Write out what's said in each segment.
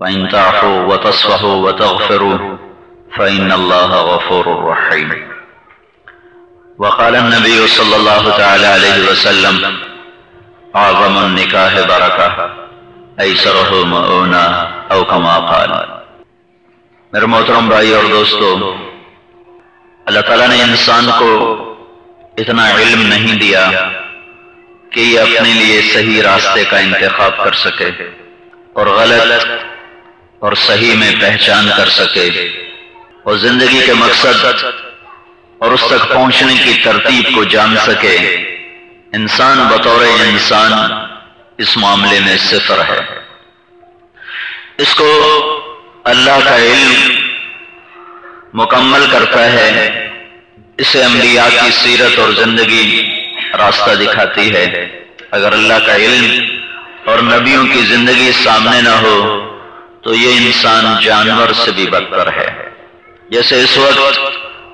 وَإِن تَعْفُوا وَتَصْفَحُوا وَتَغْفِرُوا فَإِنَّ اللَّهَ غَفُورٌ رَحِيمٌ. وقال النبي صلى الله تعالى عليه وسلم أعظم النكاح بركة أيسره مؤونة أو كما قال. میرے محترم بھائی اور دوستو، اللہ تعالیٰ نے انسان کو اتنا علم نہیں دیا کہ یہ اپنے لیے صحیح راستے کا انتخاب کر سکے اور غلط اور صحیح میں پہچان کر سکے اور زندگی کے مقصد اور اس تک پہنچنے کی ترتیب کو جان سکے. انسان بطور انسان اس معاملے میں صفر ہے. اس کو اللہ کا علم مکمل کرتا ہے. اسے انبیاء کی سیرت اور زندگی راستہ دکھاتی ہے. اگر اللہ کا علم اور نبیوں کی زندگی سامنے نہ ہو تو یہ انسان جانور سے بھی بدتر ہے. جیسے اس وقت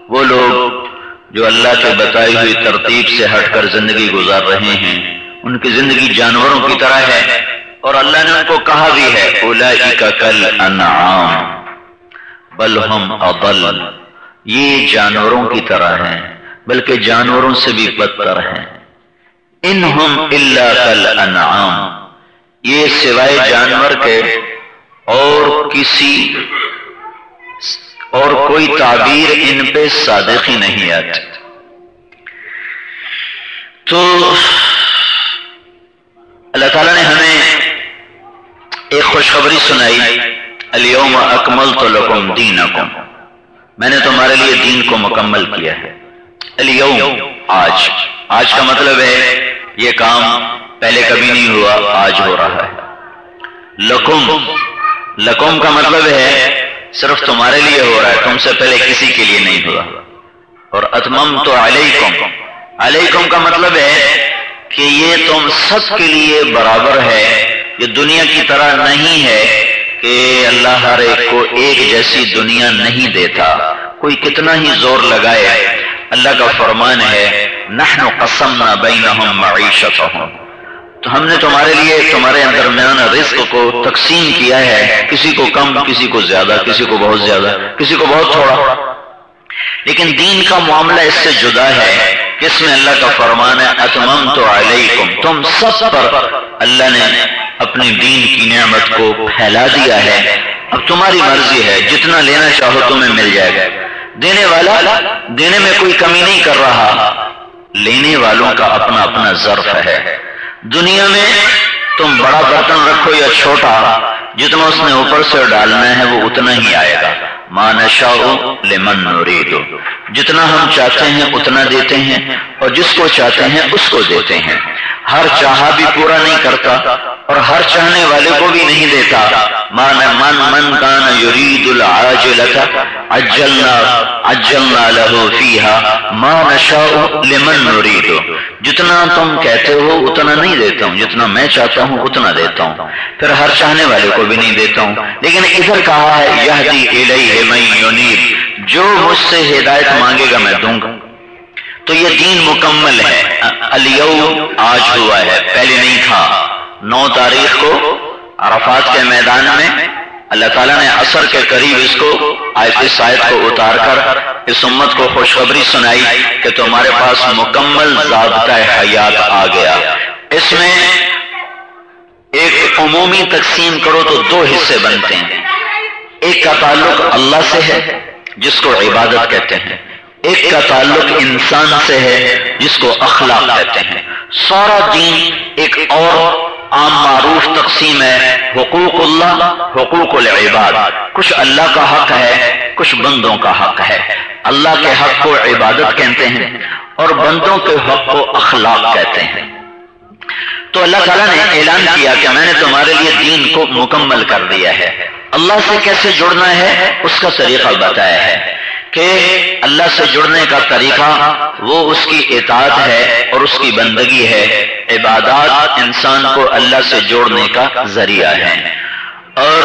وہ لوگ جو اللہ کے بتائی ہوئی ترتیب سے ہٹ کر زندگی گزار رہے ہیں، ان کی زندگی جانوروں کی طرح ہے. اور اللہ نے ان کو کہا بھی ہے اولئک کالانعام بل ہم اضل، یہ جانوروں کی طرح ہیں بلکہ جانوروں سے بھی بدتر ہیں. انہم الا کالانعام، یہ سوائے جانور کے اور کوئی تعبیر ان پہ صادق ہی نہیں آتی. تو اللہ تعالیٰ نے ہمیں ایک خوشخبری سنائی، الیوم اکملت لکم دینکم، میں نے تمہارے لیے دین کو مکمل کیا ہے. الیوم، آج کا مطلب ہے یہ کام پہلے کبھی نہیں ہوا، آج ہو رہا ہے. لکم کا مطلب ہے صرف تمہارے لیے ہو رہا ہے، تم سے پہلے کسی کے لیے نہیں ہوا. اور اتممت علیکم کا مطلب ہے کہ یہ تم سب کے لیے برابر ہے. یہ دنیا کی طرح نہیں ہے کہ اللہ ہر ایک کو ایک جیسی دنیا نہیں دیتا، کوئی کتنا ہی زور لگائے. اللہ کا فرمان ہے نحن قسمنا بینہم معیشتہم، تو ہم نے تمہارے لیے تمہارے درمیان رزق کو تقسیم کیا ہے، کسی کو کم، کسی کو زیادہ، کسی کو بہت زیادہ، کسی کو بہت تھوڑا. لیکن دین کا معاملہ اس سے جدا ہے کہ اس میں اللہ کا فرمان ہے اتممت علیکم، تم سب پر اللہ نے اپنی دین کی نعمت کو پھیلا دیا ہے. اب تمہاری مرضی ہے، جتنا لینا چاہو تمہیں مل جائے گا. دینے والا دینے میں کوئی کمی نہیں کر رہا، لینے والوں کا اپنا اپنا ظرف ہے. دنیا میں تم بڑا برتن رکھو یا چھوٹا، جتنا اس نے اوپر سے ڈالنا ہے وہ اتنا ہی آئے گا. ما نشاء لمن نريد، جتنا ہم چاہتے ہیں اتنا دیتے ہیں اور جس کو چاہتے ہیں اس کو دیتے ہیں. ہر چاہا بھی پورا نہیں کرتا اور ہر چاہنے والے کو بھی نہیں دیتا. من کان یرید العاجلۃ عجلنا له فیہا ما نشاء لمن نريد، جتنا تم کہتے ہو اتنا نہیں دیتا ہوں، جتنا میں چاہتا ہوں اتنا دیتا ہوں، پھر ہر چاہنے والے کو بھی نہیں دیتا ہوں. لیکن ادھر کہا ہے یہدی الیہ من ینیب، جو مجھ سے ہدایت مانگے گا میں دوں گا. تو یہ دین مکمل ہے. الیوم آج ہوا ہے، پہلے نہیں تھا. 9 تاریخ کو عرفات کے میدان میں اللہ تعالیٰ نے عصر کے قریب اس آیت کو اتار کر اس امت کو خوشخبری سنائی کہ تمہارے پاس مکمل ضابطہ حیات آ گیا. اس میں ایک عمومی تقسیم کرو تو 2 حصے بنتے ہیں. ایک کا تعلق اللہ سے ہے جس کو عبادت کہتے ہیں، ایک کا تعلق انسان سے ہے جس کو اخلاق کہتے ہیں. سارا دین ایک اور عام معروف تقسیم ہے، حقوق اللہ، حقوق العباد. کچھ اللہ کا حق ہے، کچھ بندوں کا حق ہے. اللہ کے حق کو عبادت کہتے ہیں اور بندوں کے حق کو اخلاق کہتے ہیں. تو اللہ تعالیٰ نے اعلان کیا کہ میں نے تمہارے لیے دین کو مکمل کر دیا ہے. اللہ سے کیسے جڑنا ہے اس کا طریقہ بتایا ہے کہ اللہ سے جڑنے کا طریقہ وہ اس کی اطاعت ہے اور اس کی بندگی ہے. عبادات انسان کو اللہ سے جوڑنے کا ذریعہ ہے. اور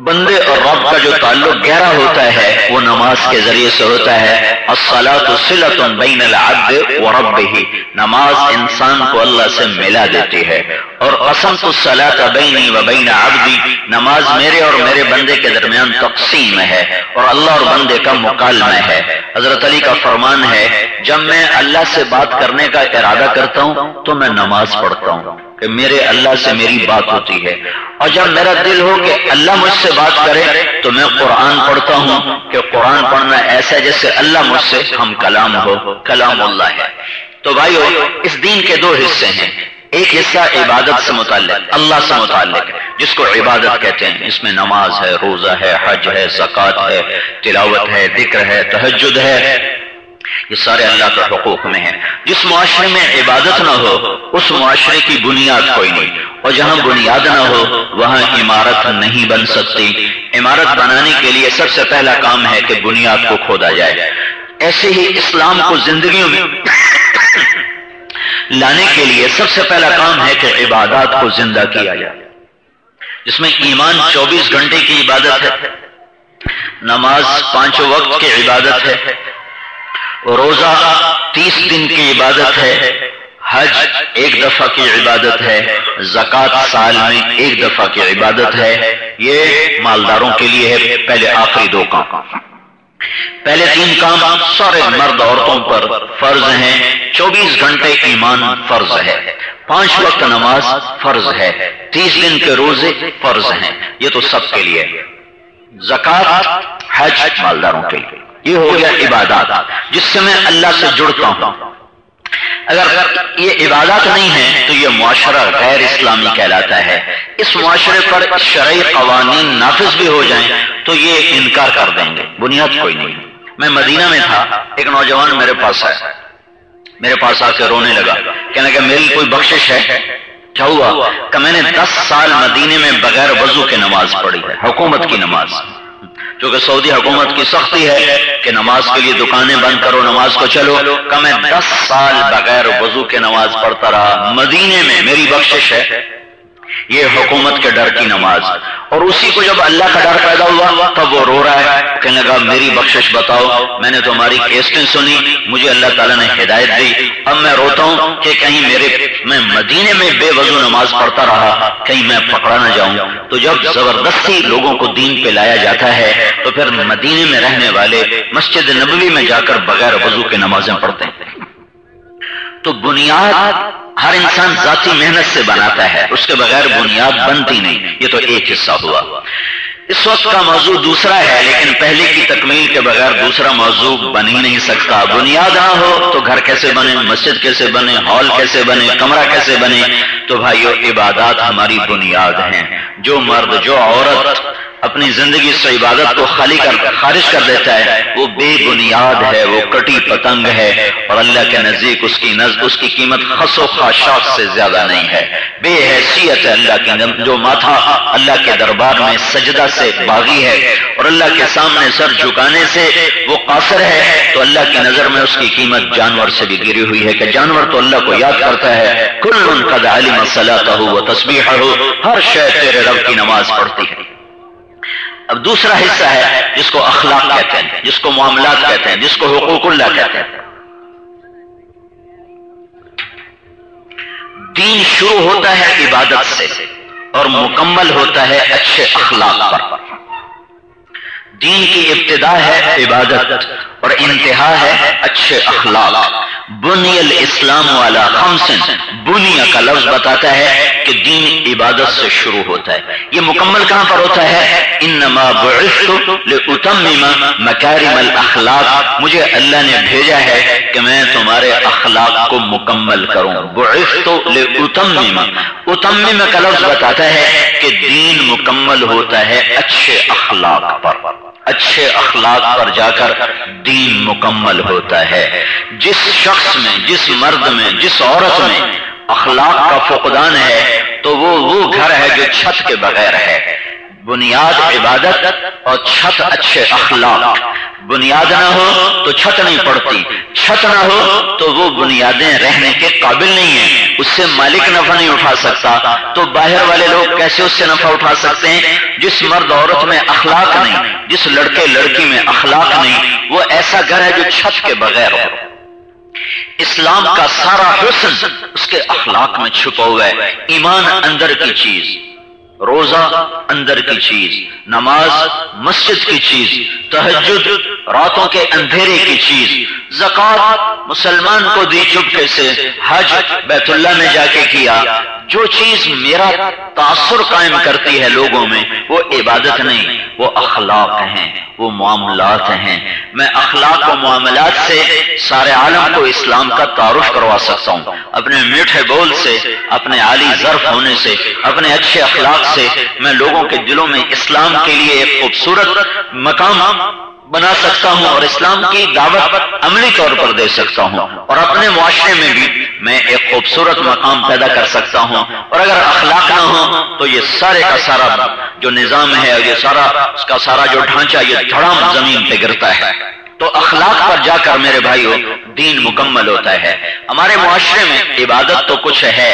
بندے اور رب کا جو تعلق گہرا ہوتا ہے وہ نماز کے ذریعے سے ہوتا ہے. الصلاۃ صلۃ بین العبد وربہ، نماز انسان کو اللہ سے ملا دیتی ہے. اور قسمت الصلاۃ بینی و بین عبدی، نماز میرے اور میرے بندے کے درمیان تقسیم ہے اور اللہ اور بندے کا مکالمہ ہے. حضرت علی کا فرمان ہے جب میں اللہ سے بات کرنے کا ارادہ کرتا ہوں تو میں نماز پڑھتا ہوں کہ میرے اللہ سے میری بات ہوتی ہے، اور جب میرا دل ہو کہ اللہ مجھ سے بات کرے تو میں قرآن پڑھتا ہوں کہ قرآن پڑھنا ایسا جیسے اللہ مجھ سے ہم کلام ہو، کلام اللہ ہے. تو بھائیو اس دین کے دو حصے ہیں، ایک حصہ عبادت سے متعلق، اللہ سے متعلق، جس کو عبادت کہتے ہیں. اس میں نماز ہے، روزہ ہے، حج ہے، زکوٰۃ ہے، تلاوت ہے، ذکر ہے، تہجد ہے، یہ سارے اللہ کے حقوق میں ہیں. جس معاشرے میں عبادت نہ ہو اس معاشرے کی بنیاد کوئی نہیں، اور جہاں بنیاد نہ ہو وہاں عمارت نہیں بن سکتی. عمارت بنانے کے لیے سب سے پہلا کام ہے کہ بنیاد کو کھودا جائے. ایسے ہی اسلام کو زندگیوں میں لانے کے لیے سب سے پہلا کام ہے کہ عبادات کو زندہ کیا جائے، جس میں ایمان 24 گھنٹے کی عبادت ہے، نماز 5 وقت کی عبادت ہے، روزہ 30 دن کی عبادت ہے، حج 1 دفعہ کی عبادت ہے، زکوٰۃ سال میں 1 دفعہ کی عبادت ہے. یہ مالداروں کے لیے ہے. پہلے آخری 2 کام، پہلے 3 کام سارے مرد عورتوں پر فرض ہیں. 24 گھنٹے ایمان فرض ہے، 5 وقت نماز فرض ہے، 30 دن کے روزے فرض ہیں. یہ تو سب کے لیے. زکوٰۃ حج مالداروں کے لیے. یہ ہو گیا عبادات جس سے میں اللہ سے جڑتا ہوں. اگر یہ عبادات نہیں ہے تو یہ معاشرہ غیر اسلامی کہلاتا ہے. اس معاشرے پر شرعی قوانین نافذ بھی ہو جائیں تو یہ انکار کر دیں گے، بنیاد کوئی نہیں. میں مدینہ میں تھا، ایک نوجوان میرے پاس آیا، میرے پاس آ کے رونے لگا، کہنے لگا میری کوئی بخشش ہے؟ کیا ہوا؟ کہ میں نے 10 سال مدینے میں بغیر وضو کے نماز پڑھی ہے، حکومت کی نماز. چونکہ سعودی حکومت کی سختی ہے کہ نماز کے لیے دکانیں بند کرو، نماز کو چلو. کہ میں 10 سال بغیر وضو کے نماز پڑھتا رہا مدینے میں، میری بخشش ہے. یہ حکومت کے ڈر کی نماز. اور اسی کو جب اللہ کا ڈر پیدا ہوا تب وہ رو رہا ہے، کہنے لگا میری بخشش بتاؤ، میں نے تمہاری کیسٹیں سنی، مجھے اللہ تعالیٰ نے ہدایت دی، اب میں روتا ہوں کہ کہیں میں مدینے میں بے وضو نماز پڑھتا رہا، کہیں میں پکڑا نہ جاؤں. تو جب زبردستی لوگوں کو دین پہ لایا جاتا ہے تو پھر مدینے میں رہنے والے مسجد نبوی میں جا کر بغیر وضو کے نمازیں پڑھتے ہیں. تو بنیاد ہر انسان ذاتی محنت سے بناتا ہے، اس کے بغیر بنیاد بنتی نہیں. یہ تو ایک حصہ ہوا. اس وقت کا موضوع دوسرا ہے، لیکن پہلے کی تکمیل کے بغیر دوسرا موضوع بن ہی نہیں سکتا. بنیاد نہ ہو تو گھر کیسے بنے، مسجد کیسے بنے، ہال کیسے بنے، کمرہ کیسے بنے؟ تو بھائیو عبادات ہماری بنیاد ہیں. جو مرد جو عورت اپنی زندگی سے عبادت کو خارج کر دیتا ہے وہ بے بنیاد ہے، وہ کٹی پتنگ ہے، اور اللہ کے نزدیک اس کی قیمت خس و خاشاک سے زیادہ نہیں ہے. بے حیثیت ہے اللہ کی. جو ماتھا اللہ کے دربار میں سجدہ سے باغی ہے اور اللہ کے سامنے سر جھکانے سے وہ قاصر ہے، تو اللہ کی نظر میں اس کی قیمت جانور سے بھی گری ہوئی ہے کہ جانور تو اللہ کو یاد کرتا ہے. کل قد علم صلاتہ و تسبیحہ، ہر شے تیرے رب کی نماز پڑھتی ہے. اب دوسرا حصہ ہے جس کو اخلاق کہتے ہیں، جس کو معاملات کہتے ہیں، جس کو حقوق اللہ کہتے ہیں. دین شروع ہوتا ہے عبادت سے اور مکمل ہوتا ہے اچھے اخلاق پر. دین کی ابتدا ہے عبادت اور انتہا ہے اچھے اخلاق. بنی الاسلام علی خمس، بنیا کا لفظ بتاتا ہے کہ دین عبادت سے شروع ہوتا ہے. یہ مکمل کہاں پر ہوتا ہے؟ انما بعثت لاتمم مکارم الاخلاق، مجھے اللہ نے بھیجا ہے کہ میں تمہارے اخلاق کو مکمل کروں. بعثت لاتمم، اتمم کا لفظ بتاتا ہے کہ دین مکمل ہوتا ہے اچھے اخلاق پر. اچھے اخلاق پر جا کر دین مکمل ہوتا ہے. جس شخص میں، جس مرد میں، جس عورت میں اخلاق کا فقدان ہے تو وہ گھر ہے جو چھت کے بغیر ہے. بنیاد عبادت اور چھت اچھے اخلاق. بنیاد نہ ہو تو چھت نہیں پڑتی، چھت نہ ہو تو وہ بنیادیں رہنے کے قابل نہیں ہیں. اس سے مالک نفع نہیں اٹھا سکتا تو باہر والے لوگ کیسے اس سے نفع اٹھا سکتے ہیں؟ جس مرد عورت میں اخلاق نہیں، جس لڑکے لڑکی میں اخلاق نہیں، وہ ایسا گھر ہے جو چھت کے بغیر ہو۔ اسلام کا سارا حسن اس کے اخلاق میں چھپا ہوا ہے۔ ایمان اندر کی چیز، روزہ اندر کی چیز، نماز مسجد کی چیز، تہجد راتوں کے اندھیرے کی چیز، زکوٰۃ مسلمان کو دی چپکے سے، حج بیت اللہ میں جا کے کیا۔ جو چیز میرا تاثر قائم کرتی ہے لوگوں میں وہ عبادت نہیں، وہ اخلاق ہیں، وہ معاملات ہیں۔ میں اخلاق و معاملات سے سارے عالم کو اسلام کا تعارف کروا سکتا ہوں، اپنے میٹھے بول سے، اپنے عالی ظرف ہونے سے، اپنے اچھے اخلاق سے میں لوگوں کے دلوں میں اسلام کے لیے ایک خوبصورت مقام بنا سکتا ہوں اور اسلام کی دعوت عملی طور پر دے سکتا ہوں، اور اپنے معاشرے میں بھی میں ایک خوبصورت مقام پیدا کر سکتا ہوں۔ اور اگر اخلاق نہ ہو تو یہ سارے کا سارا جو نظام ہے، یہ سارا اس کا سارا جو ڈھانچہ یہ دھڑام زمین پہ گرتا ہے۔ تو اخلاق پر جا کر میرے بھائیو دین مکمل ہوتا ہے۔ ہمارے معاشرے میں عبادت تو کچھ ہے،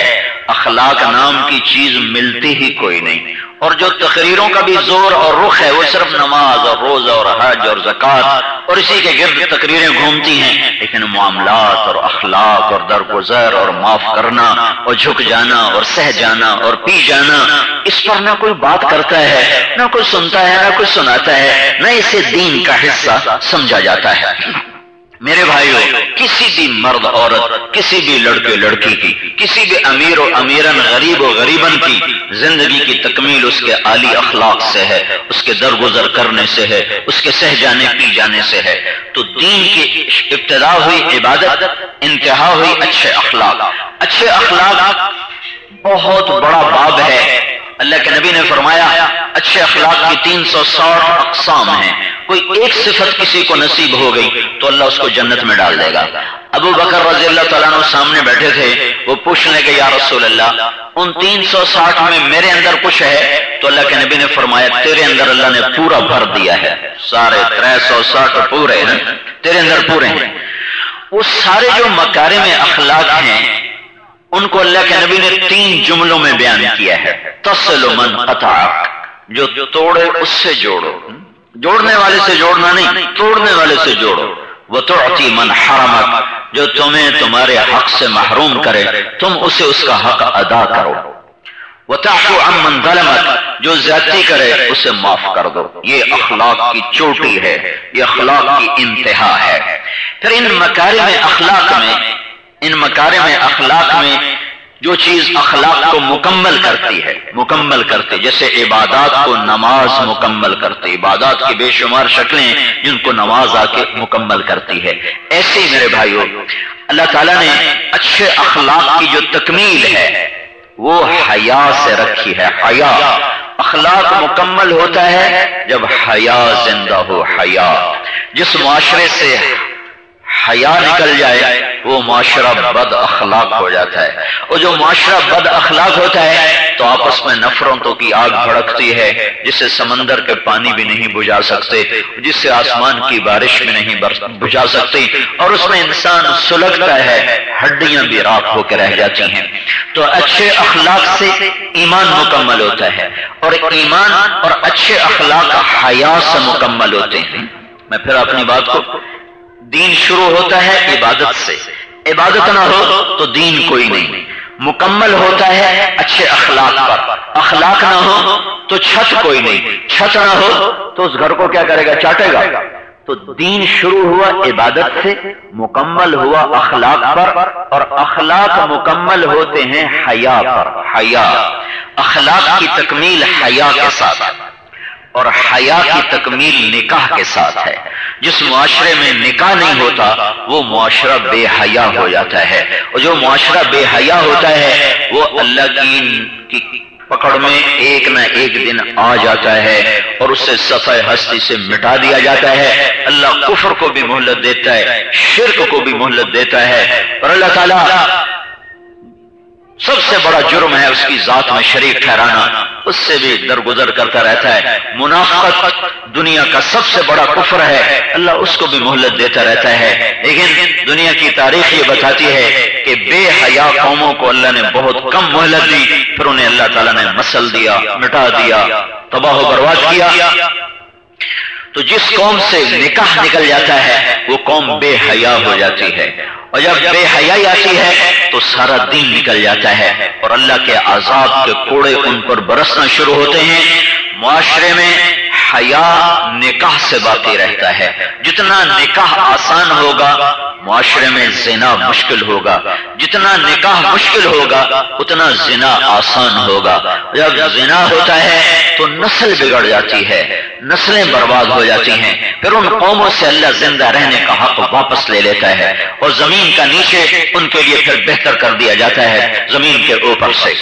اخلاق نام کی چیز ملتی ہی کوئی نہیں، اور جو تقریروں کا بھی زور اور رخ ہے وہ صرف نماز اور روزہ اور حج اور زکوٰۃ اور اسی کے گرد تقریریں گھومتی ہیں، لیکن معاملات اور اخلاق اور درگزر اور معاف کرنا اور جھک جانا اور سہ جانا اور پی جانا، اس پر نہ کوئی بات کرتا ہے، نہ کوئی سنتا ہے، نہ کوئی سناتا ہے، نہ اسے دین کا حصہ سمجھا جاتا ہے۔ میرے بھائیو، کسی بھی مرد عورت، کسی بھی لڑکے لڑکی کی، کسی بھی امیر و امیرن، غریب و غریبن کی زندگی کی تکمیل اس کے عالی اخلاق سے ہے، اس کے درگزر کرنے سے ہے، اس کے سہ جانے پی جانے سے ہے۔ تو دین کی ابتدا ہوئی عبادت، انتہا ہوئی اچھے اخلاق۔ اچھے اخلاق بہت بڑا باب ہے۔ اللہ کے نبی نے فرمایا اچھے اخلاق کی 360 اقسام ہیں، کوئی ایک صفت کسی کو نصیب ہو گئی تو اللہ اس کو جنت میں ڈال دے گا۔ ابو بکر رضی اللہ تعالیٰ عنہ سامنے بیٹھے تھے، وہ پوچھنے کے یا رسول اللہ ان 360 میں میرے اندر کچھ ہے؟ تو اللہ کے نبی نے فرمایا تیرے اندر اللہ نے پورا بھر دیا ہے، سارے 360 پورے ہیں تیرے اندر پورے ہیں۔ وہ سارے جو مکارم اخلاق ہیں ان کو اللہ کے نبی نے 3 جملوں میں بیان کیا ہے۔ تصل من قطعک، جو توڑے اس سے جوڑو، جوڑنے والے سے جوڑنا نہیں، توڑنے والے سے جوڑو۔ وتعطی من حرمک، جو تمہیں تمہارے حق سے محروم کرے تم اسے اس کا حق ادا کرو۔ وتعفو عن من ظلمک، جو زیادتی کرے اسے معاف کر دو۔ یہ اخلاق کی چوٹی ہے، یہ اخلاق کی انتہا ہے۔ پھر ان مکارم اخلاق میں جو چیز اخلاق کو مکمل کرتی، جیسے عبادات کو نماز مکمل کرتی، عبادات کی بے شمار شکلیں جن کو نماز آ کے مکمل کرتی ہے، ایسے ہی میرے بھائیو اللہ تعالیٰ نے اچھے اخلاق کی جو تکمیل ہے وہ حیا سے رکھی ہے۔ حیا، اخلاق مکمل ہوتا ہے جب حیا زندہ ہو۔ حیا، جس معاشرے سے حیا نکل جائے وہ معاشرہ بد اخلاق ہو جاتا ہے، اور جو معاشرہ بد اخلاق ہوتا ہے تو آپس میں نفرتوں کی آگ بھڑکتی ہے، جس سے سمندر کے پانی بھی نہیں بجھا سکتے، جس سے آسمان کی بارش بھی نہیں بجھا سکتی، اور اس میں انسان سلگتا ہے، ہڈیاں بھی راکھ ہو کے رہ جاتی ہیں۔ تو اچھے اخلاق سے ایمان مکمل ہوتا ہے، اور ایمان اور اچھے اخلاق حیا سے مکمل ہوتے ہیں۔ میں پھر اپنی بات کو، دین شروع ہوتا ہے عبادت سے، عبادت نہ ہو تو دین کوئی نہیں۔ مکمل ہوتا ہے اچھے اخلاق پر، اخلاق نہ ہو تو چھت کوئی نہیں، چھت نہ ہو تو اس گھر کو کیا کرے گا؟ چاٹے گا۔ تو دین شروع ہوا عبادت سے، مکمل ہوا اخلاق پر، اور اخلاق مکمل ہوتے ہیں حیا پر۔ حیا، اخلاق کی تکمیل حیا کے ساتھ، اور حیا کی تکمیل نکاح کے ساتھ ہے۔ جس معاشرے میں نکاح نہیں ہوتا وہ معاشرہ بے حیا ہو جاتا ہے، اور جو معاشرہ بے حیا ہوتا ہے وہ اللہ کی پکڑ میں ایک نہ ایک دن آ جاتا ہے، اور اسے صفحہ ہستی سے مٹا دیا جاتا ہے۔ اللہ کفر کو بھی مہلت دیتا ہے، شرک کو بھی مہلت دیتا ہے، اور اللہ تعالیٰ سب سے بڑا جرم ہے اس کی ذات میں شریک ٹھہرانا، اس سے بھی درگزر کرتا رہتا ہے۔ منافقت دنیا کا سب سے بڑا کفر ہے، اللہ اس کو بھی مہلت دیتا رہتا ہے، لیکن دنیا کی تاریخ یہ بتاتی ہے کہ بے حیا قوموں کو اللہ نے بہت کم مہلت دی، پھر انہیں اللہ تعالیٰ نے مسل دیا، مٹا دیا، تباہ و برباد کیا۔ تو جس قوم سے نکاح نکل جاتا ہے وہ قوم بے حیا ہو جاتی ہے، اور جب بے حیائی آتی ہے تو سارا دین نکل جاتا ہے اور اللہ کے عذاب کے کوڑے ان پر برسنا شروع ہوتے ہیں۔ معاشرے میں حیا نکاح سے باقی رہتا ہے، جتنا نکاح آسان ہوگا معاشرے میں زنا مشکل ہوگا، جتنا نکاح مشکل ہوگا اتنا زنا آسان ہوگا۔ جب زنا ہوتا ہے تو نسل بگڑ جاتی ہے، نسلیں برباد ہو جاتی ہیں، پھر ان قوموں سے اللہ زندہ رہنے کا حق واپس لے لیتا ہے اور زمین کا نیچے ان کے لیے پھر بہتر کر دیا جاتا ہے زمین کے اوپر سے۔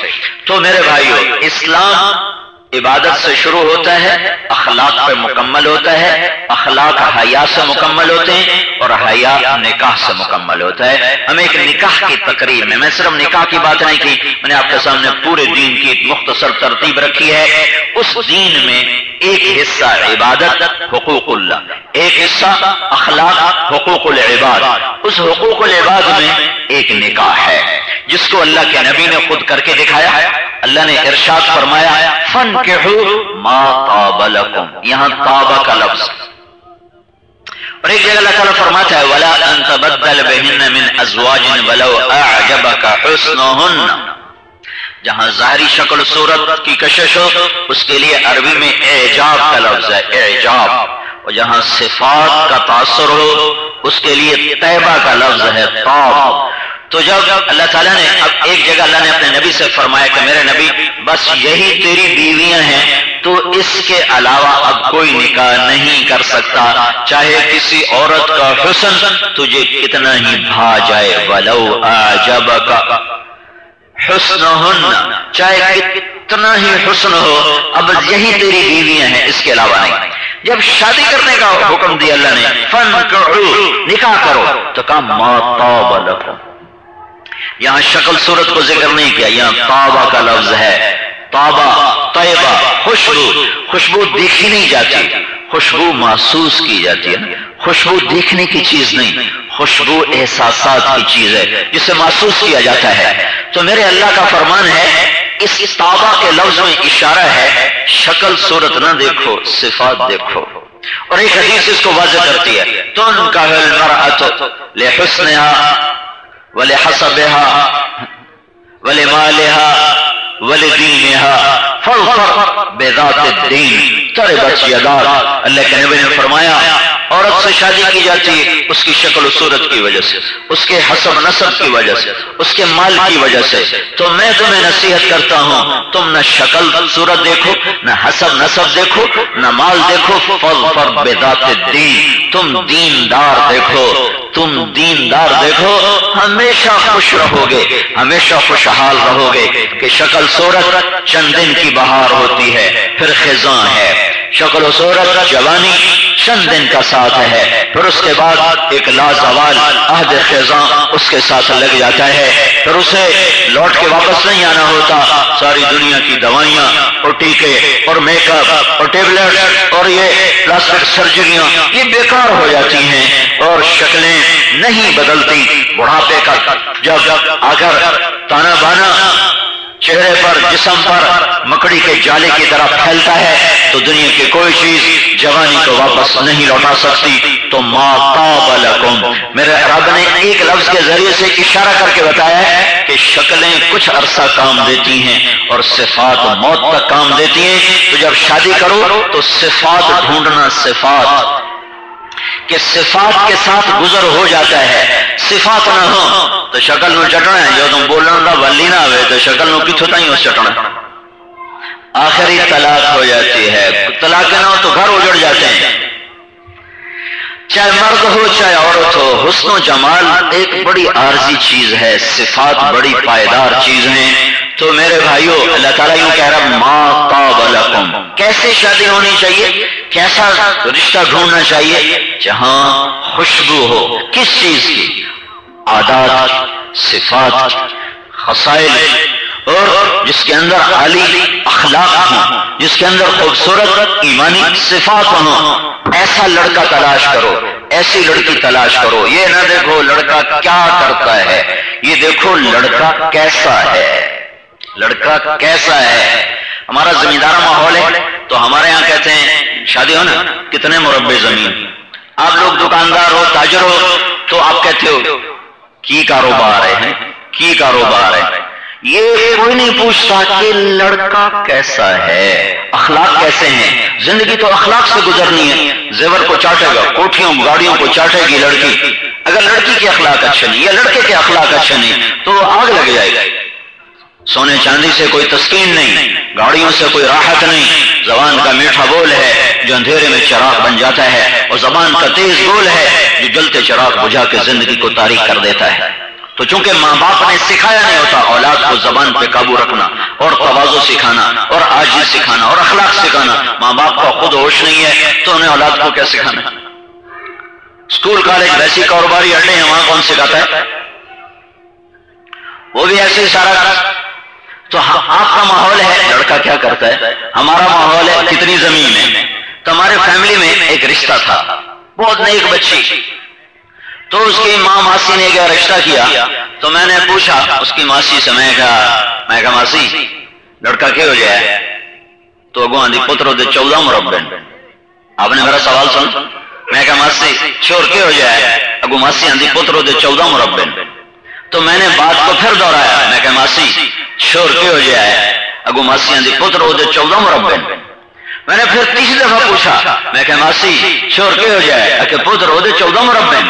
تو میرے بھائیو، اسلام عبادت سے شروع ہوتا ہے، اخلاق پہ مکمل ہوتا ہے، اخلاق حیا سے مکمل ہوتے ہیں اور حیا نکاح سے مکمل ہوتا ہے۔ ہم ایک نکاح کی تقریب میں صرف نکاح کی بات نہیں کی، میں نے آپ کے سامنے پورے دین کی ایک مختصر ترتیب رکھی ہے۔ اس دین میں ایک حصہ عبادت حقوق اللہ، ایک حصہ اخلاق حقوق العباد، اس حقوق العباد میں ایک نکاح ہے جس کو اللہ کے نبی نے خود کر کے دکھایا۔ اللہ نے ارشاد فرمایا فَانْكِحُوا مَا طَابَ لَكُمْ، یہاں طابہ کا لفظ، اور ایک جگہ اللہ تعالیٰ فرماتا ہے وَلَا أَن تَبَدَّلَ بِهِنَّ مِنْ أَزْوَاجٍ وَلَوْ أَعْجَبَكَ حُسْنُهُنَّ، جہاں ظاہری شکل و صورت کی کشش ہو اس کے لیے عربی میں اعجاب کا لفظ ہے، اعجاب، اور جہاں صفات کا تاثر ہو اس کے لیے طیبہ کا لفظ ہے، طاب۔ تو جب اللہ تعالیٰ نے اب ایک جگہ اللہ نے اپنے نبی سے فرمایا کہ میرے نبی بس یہی تیری بیویاں ہیں، تو اس کے علاوہ اب کوئی نکاح نہیں کر سکتا، چاہے کسی عورت کا حسن تجھے کتنا ہی بھا جائے، وَلَوْ أَعْجَبَكَ حُسْنُهُنَّ، چاہے کتنا ہی حسن ہو، اب یہی تیری بیویاں ہیں، اس کے علاوہ نہیں۔ جب شادی کرنے کا حکم دیا اللہ نے فَانْكِحُوا، نکاح کرو، تو کہا مَا طَابَ لَكُمْ، یہاں شکل صورت کو ذکر نہیں کیا، یہاں طابہ کا لفظ ہے، طابہ طیبہ، خوشبو، خوشبو دیکھی نہیں جاتی، خوشبو محسوس کی جاتی ہے، خوشبو دیکھنے کی چیز نہیں، خوشبو احساسات کی چیز ہے جسے محسوس کیا جاتا ہے۔ تو میرے اللہ کا فرمان ہے اس طابہ کے لفظ میں اشارہ ہے شکل صورت نہ دیکھو، صفات دیکھو، اور ایک حدیث اس کو واضح کرتی ہے تُنْكَحُ الْمَرْأَةُ لِحُسْنِهَا وَلِحَسَبِهَا وَلِمَالِهَا وَلِدِينِهَا فَاظْفَرْ بِذَاتِ الدِّينِ تَرِبَتْ يَدَاكَ، اللہ کے نبی نے فرمایا عورت سے شادی کی جاتی ہے اس کی شکل و صورت کی وجہ سے، اس کے حسب نسب کی وجہ سے، اس کے مال کی وجہ سے۔ تو میں تمہیں نصیحت کرتا ہوں تم نہ شکل صورت دیکھو، نہ حسب نسب دیکھو، نہ مال دیکھو، فَاظْفَرْ بِذَاتِ الدِّينِ، تم دیندار دیکھو، تم دیندار دیکھو، ہمیشہ خوش رہو گے، ہمیشہ خوشحال رہو گے۔ کہ شکل صورت چند دن کی بہار ہوتی ہے پھر خزاں ہے، شکل و صورت جوانی چند دن کا ساتھ ہے، پھر اس کے بعد ایک لازوال عہد خزاں اس کے ساتھ لگ جاتا ہے، پھر اسے لوٹ کے واپس نہیں آنا ہوتا۔ ساری دنیا کی دوائیاں اور ٹیکے اور میک اپ اور ٹیبلٹ اور یہ پلاسٹک سرجریاں یہ بیکار ہو جاتی ہیں اور شکلیں نہیں بدلتی۔ بڑھاپے کا جب آ کر تانا بانا چہرے پر جسم پر مکڑی کے جالے کی طرح پھیلتا ہے تو دنیا کی کوئی چیز جوانی کو واپس نہیں لوٹا سکتی۔ تو ما طاب لکم، میرے رب نے ایک لفظ کے ذریعے سے اشارہ کر کے بتایا ہے کہ شکلیں کچھ عرصہ کام دیتی ہیں اور صفات موت تک کام دیتی ہیں۔ تو جب شادی کرو تو صفات ڈھونڈنا، صفات کہ صفات کے ساتھ گزر ہو جاتا ہے، صفات نہ ہو تو شکل نو چٹنا ہے، جو تم بولنا دا ولی نہ ہوئے تو شکل نو کتھو تائیں اس چٹنا، آخری طلاق ہو جاتی ہے۔ طلاق نہ ہو تو گھر اجڑ جاتے ہیں، چاہے مرد ہو چاہے عورت ہو۔ حسن و جمال ایک بڑی عارضی چیز ہے، صفات بڑی پائیدار چیز ہیں۔ تو میرے بھائیو اللہ تعالیٰ یوں کہہ رہا ما طاب لکم، کیسے شادی ہونی چاہیے، کیسا رشتہ ڈھونڈنا چاہیے؟ جہاں خوشبو ہو، کس چیز کی؟ عادات، صفات، خصائل اور جس کے اندر عالی اخلاق ہوں، جس کے اندر خوبصورت ایمانی صفات ہوں، ایسا لڑکا تلاش کرو، ایسی لڑکی تلاش کرو۔ یہ نہ دیکھو لڑکا کیا کرتا ہے، یہ دیکھو لڑکا کیسا ہے، لڑکا کیسا ہے۔ ہمارا زمیندارہ ماحول ہے تو ہمارے ہاں کہتے ہیں شادی ہو نا کتنے مربع زمین، آپ لوگ دکاندار ہو تاجر ہو تو آپ کہتے ہو کی کاروبار ہے، کی کاروبار ہے۔ یہ کوئی نہیں پوچھتا کہ لڑکا کیسا ہے، اخلاق کیسے ہیں۔ زندگی تو اخلاق سے گزرنی ہے، زیور کو چاٹے گا، کوٹھیوں گاڑیوں کو چاٹے گی لڑکی۔ اگر لڑکی کے اخلاق اچھے نہیں یا لڑکے کے اخلاق اچھے نہیں تو آگ لگ جائے گا۔ سونے چاندی سے کوئی تسکین نہیں، گاڑیوں سے کوئی راحت نہیں۔ زبان کا میٹھا بول ہے جو اندھیرے میں چراغ بن جاتا ہے، اور زبان کا تیز بول ہے جو جلتے چراغ بجھا کے زندگی کو تاریک کر دیتا ہے۔ تو چونکہ ماں باپ نے سکھایا نہیں ہوتا اولاد کو زبان پہ قابو رکھنا اور تواضع سکھانا اور عاجزی سکھانا اور اخلاق سکھانا، ماں باپ کو خود ہوش نہیں ہے تو انہیں اولاد کو کیا سکھانا؟ اسکول کالج ویسی کاروباری اڈے ہیں، وہاں کون سکھاتا ہے؟ وہ بھی ایسے ہی سارا۔ تو آپ کا ماحول ہے لڑکا کیا کرتا ہے، ہمارا ماحول ہے کتنی زمین ہے۔ تو ہمارے فیملی میں ایک رشتہ تھا، بہت نیک بچی، تو اس کی ماں ماسی نے کیا رشتہ کیا، تو میں نے پوچھا اس کی ماسی سے، میں کہا ماسی لڑکا کیا ہو جائے؟ تو اگو آندھی پترو دے 14 مربع۔ آپ نے میرا سوال سن، میں کہا ماسی شور کیا ہو جائے؟ اگو ماسی آندھی پترو دے 14 مربع۔ تو میں نے بات کو پھر دہرایا، میں کہا ماسی شور کیا ہو جائے؟ اگو ماسی آندھی پترو دے 14 مربع۔ میں نے پھر تیسری دفعہ پوچھا، میں کہا ماسی شور کیا ہو جائے؟ کہ پترو دے 14 مربع۔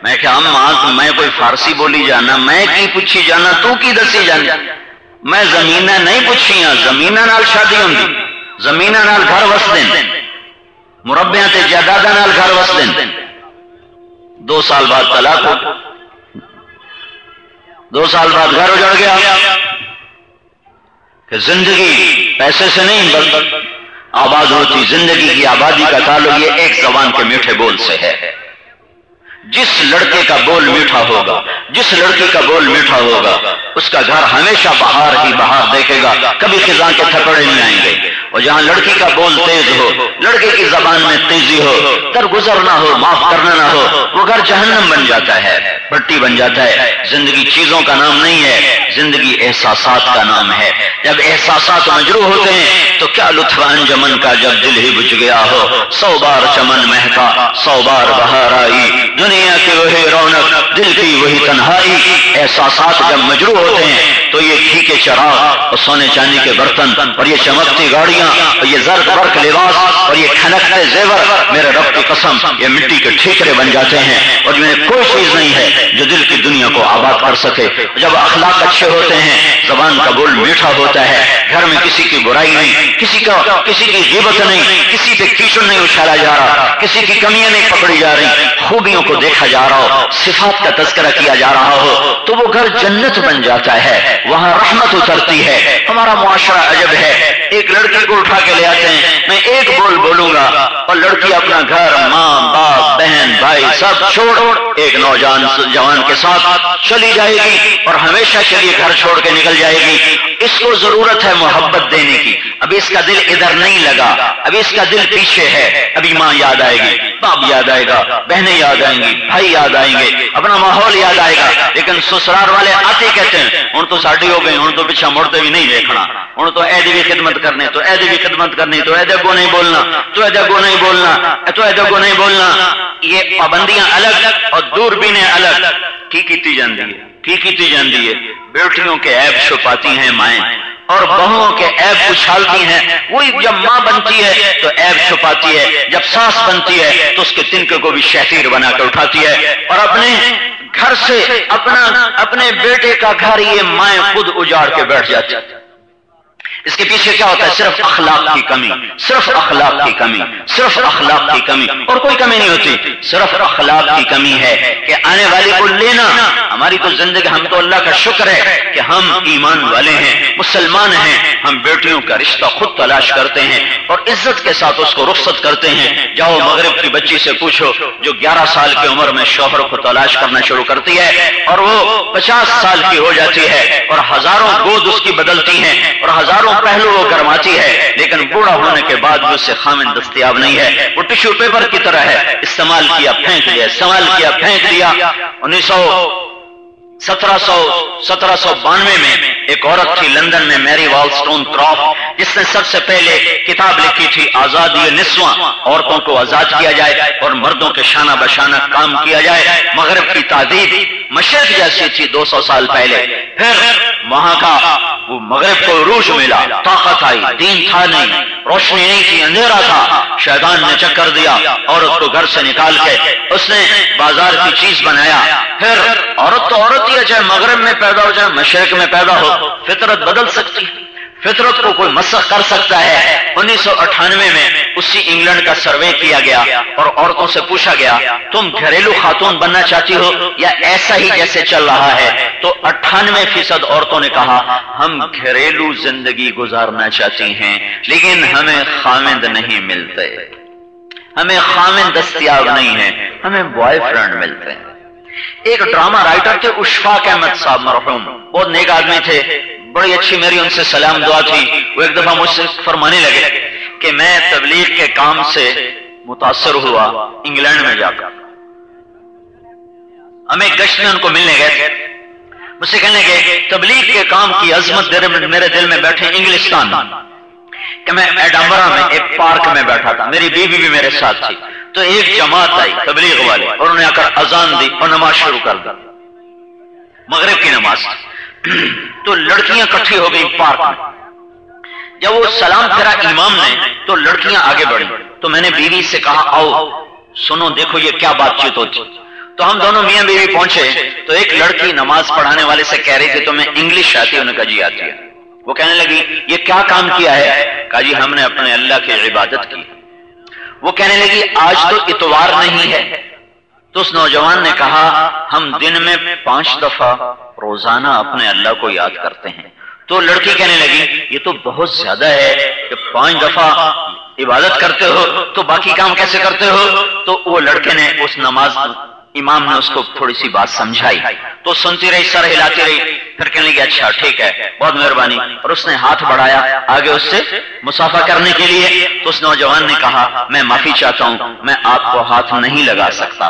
میں کہا اماں میں کوئی فارسی بولی جانا، میں کی پوچھی جانا، تو کی دسی جانا؟ میں زمینہ نہیں پوچھیاں، زمینہ نال شادی ہوندی، زمینہ نال گھر وسدیں، مربعاں تے جائیداداں نال گھر وسدیں۔ 2 سال بعد طلاق ہو، 2 سال بعد گھر اجڑ گیا۔ کہ زندگی پیسے سے نہیں بلکہ آباد ہوتی، زندگی کی آبادی کا تعلق یہ ایک زبان کے میٹھے بول سے ہے۔ جس لڑکے کا بول میٹھا ہوگا، جس لڑکی کا بول میٹھا ہوگا، اس کا گھر ہمیشہ بہار ہی بہار دیکھے گا، کبھی خزاں کے تھپڑے نہیں آئیں گے۔ اور جہاں لڑکی کا بول تیز ہو، لڑکے کی زبان میں تیزی ہو، درگزر نہ ہو، معاف کرنا نہ ہو، وہ گھر جہنم بن جاتا ہے، پٹی بن جاتا ہے۔ زندگی چیزوں کا نام نہیں ہے، زندگی احساسات کا نام ہے۔ جب احساسات مجروح ہوتے ہیں تو کیا لطف انجمن کا جب دل ہی بجھ گیا ہو، 100 بار چمن مہکا 100 بار بہار آئی، دنیا کی وہی رونق دل کی وہی تنہائی۔ احساسات جب مجروح ہوتے ہیں تو یہ گھی کے چراغ اور سونے چاندی کے برتن اور یہ چمکتی گاڑیاں اور یہ زرق برق لباس اور یہ کھنکتے زیور، میرے رب کی قسم یہ مٹی کے ٹھیکرے بن جاتے ہیں، اور میں کوئی چیز نہیں ہے جو دل کی دنیا کو آباد کر سکے۔ جب اخلاق اچھے ہوتے ہیں، زبان کا بول میٹھا ہوتا ہے، گھر میں کسی کی برائی نہیں، کسی کی غیبت نہیں، کسی پہ کیچڑ نہیں اچھالا جا رہا، کسی کی کمیاں نہیں پکڑی جا رہی، خوبیوں کو دیکھا جا رہا ہو، صفات کا تذکرہ کیا جا رہا ہو، تو وہ گھر جنت بن جاتا ہے، وہاں رحمت اترتی ہے۔ ہمارا معاشرہ عجب ہے، ایک لڑکی کو اٹھا کے لے آتے ہیں، میں ایک بول بولوں گا اور لڑکی اپنا گھر، ماں باپ بہن بھائی سب چھوڑ ایک نوجوان جوان کے ساتھ چلی جائے گی اور ہمیشہ کے لیے گھر چھوڑ کے نکل جائے گی۔ اس کو ضرورت ہے محبت دینے کی، ابھی اس کا دل ادھر نہیں لگا، ابھی اس کا دل پیچھے ہے، ابھی ماں یاد آئے گی، باپ یاد آئے گا، بہنیں یاد آئیں گی، بھائی یاد آئیں گے، اپنا ماحول یاد آئے گا۔ لیکن سسرال والے آتے کہتے ہیں ہن تو ساڈی ہو گئی، ہن تو پیچھا مڑتے بھی نہیں دیکھنا، ہن تو ایدی بھی خدمت کرنے، تو ایدی بھی خدمت کرنی، تو ایدے کو نہیں بولنا، تو ایدے کو نہیں بولنا، تو ایدے کو نہیں بولنا۔ یہ پابندیاں الگ اور دوربینیں الگ کی کیتی جاندی ہے۔ بیٹیوں کے عیب چھپاتی ہیں مائیں اور بہوؤں کے عیب اچھالتی ہیں، وہی جب ماں بنتی ہے تو عیب چھپاتی ہے، جب ساس بنتی ہے تو اس کے تنکے کو بھی شہتیر بنا کر اٹھاتی ہے، اور اپنے گھر سے اپنے بیٹے کا گھر یہ مائیں خود اجاڑ کے بیٹھ جاتی ہے۔ اس کے پیچھے کیا ہوتا ہے؟ صرف اخلاق کی کمی، صرف اخلاق کی کمی، صرف اخلاق کی کمی، اور کوئی کمی نہیں ہوتی، صرف اخلاق کی کمی ہے کہ آنے والے کو لینا۔ ہماری تو زندگی، ہم تو اللہ کا شکر ہے کہ ہم ایمان والے ہیں، مسلمان ہیں، ہم بیٹیوں کا رشتہ خود تلاش کرتے ہیں اور عزت کے ساتھ اس کو رخصت کرتے ہیں۔ جاؤ مغرب کی بچی سے پوچھو جو 11 سال کی عمر میں شوہر کو تلاش کرنا شروع کرتی ہے اور وہ 50 سال کی ہو جاتی ہے اور ہزاروں گود اس کی بدلتی ہیں اور ہزاروں پہلو وہ گرماتی ہے، لیکن بوڑھا ہونے کے بعد بھی اسے خامن دستیاب نہیں ہے، وہ ٹشو پیپر کی طرح ہے، استعمال کیا پھینک دیا، استعمال کیا پھینک دیا۔ 1792 میں ایک عورت تھی لندن میں، میری والسٹون کرافٹ، جس نے سب سے پہلے کتاب لکھی تھی آزادی نسواں، عورتوں کو آزاد کیا جائے اور مردوں کے شانہ بشانہ کام کیا جائے۔ مغرب کی تہذیب مشرق جیسی تھی 200 سال پہلے، پھر وہاں کا وہ مغرب کو عروج ملا، طاقت آئی، دین تھا نہیں، روشنی نہیں تھی، اندھیرا تھا، شیطان نے چکر دیا، عورت کو گھر سے نکال کے اس نے بازار کی چیز بنایا۔ پھر عورت تو عورت ہی ہے، چاہے مغرب میں پیدا ہو چاہے مشرق میں پیدا ہو، فطرت بدل سکتی ہے، فطرت کو کوئی مسخ کر سکتا ہے۔ 1998 میں اسی انگلینڈ کا سروے کیا گیا اور عورتوں سے پوچھا گیا تم گھریلو خاتون بننا چاہتی ہو یا ایسا ہی جیسے چل رہا ہے؟ تو 98% عورتوں نے کہا ہم گھریلو زندگی گزارنا چاہتی ہیں لیکن ہمیں خامند نہیں ملتے، ہمیں خامند دستیاب نہیں ہے، ہمیں بوائے فرینڈ ملتے ہیں۔ ایک ڈرامہ رائٹر تھے اشفاق احمد صاحب مرحوم، بہت نیک آدمی تھے، بڑی اچھی میری ان سے سلام دعا تھی۔ وہ ایک دفعہ مجھ سے فرمانے لگے کہ میں تبلیغ کے کام سے متاثر ہوا انگلینڈ میں جا کر، ہم ایک گشت میں ان کو ملنے گئے تھے، مجھ سے کہنے لگے تبلیغ کے کام کی عظمت میرے دل میں بیٹھے انگلستان میں، کہ میں ایڈنبرا میں ایک پارک میں بیٹھا تھا، میری بیوی بھی میرے ساتھ تھی، تو ایک جماعت آئی تبلیغ والے اور انہوں نے آ کر اذان دی اور نماز شروع کر دی، مغرب کی نماز۔ تو لڑکیاں اکٹھی ہو گئی پارک میں، جب وہ سلام پھیرا امام نے تو لڑکیاں آگے بڑھی، تو میں نے بیوی سے کہا آؤ سنو دیکھو یہ کیا بات چیت ہوتی۔ تو ہم دونوں میاں بیوی پہنچے تو ایک لڑکی نماز پڑھانے والے سے کہہ رہی تھی تمہیں انگلش آتی ہے؟ انہوں نے کہا جی آتی ہے۔ وہ کہنے لگی یہ کیا کام کیا ہے؟ کہا جی ہم نے اپنے اللہ کی عبادت کی۔ وہ کہنے لگی آج تو اتوار نہیں ہے؟ تو اس نوجوان نے کہا ہم دن میں 5 دفعہ روزانہ اپنے اللہ کو یاد کرتے ہیں۔ تو لڑکی کہنے لگی یہ تو بہت زیادہ ہے کہ 5 دفعہ عبادت کرتے ہو تو باقی کام کیسے کرتے ہو؟ تو وہ لڑکے نے اس نماز امام نے اس کو تھوڑی سی بات سمجھائی تو سنتی رہی، سر ہلاتی رہی، پھر کہنے لگی اچھا ٹھیک ہے بہت مہربانی، اور اس نے ہاتھ بڑھایا آگے اس سے مصافحہ کرنے کے لیے۔ تو اس نوجوان نے کہا میں معافی چاہتا ہوں میں آپ کو ہاتھ نہیں لگا سکتا۔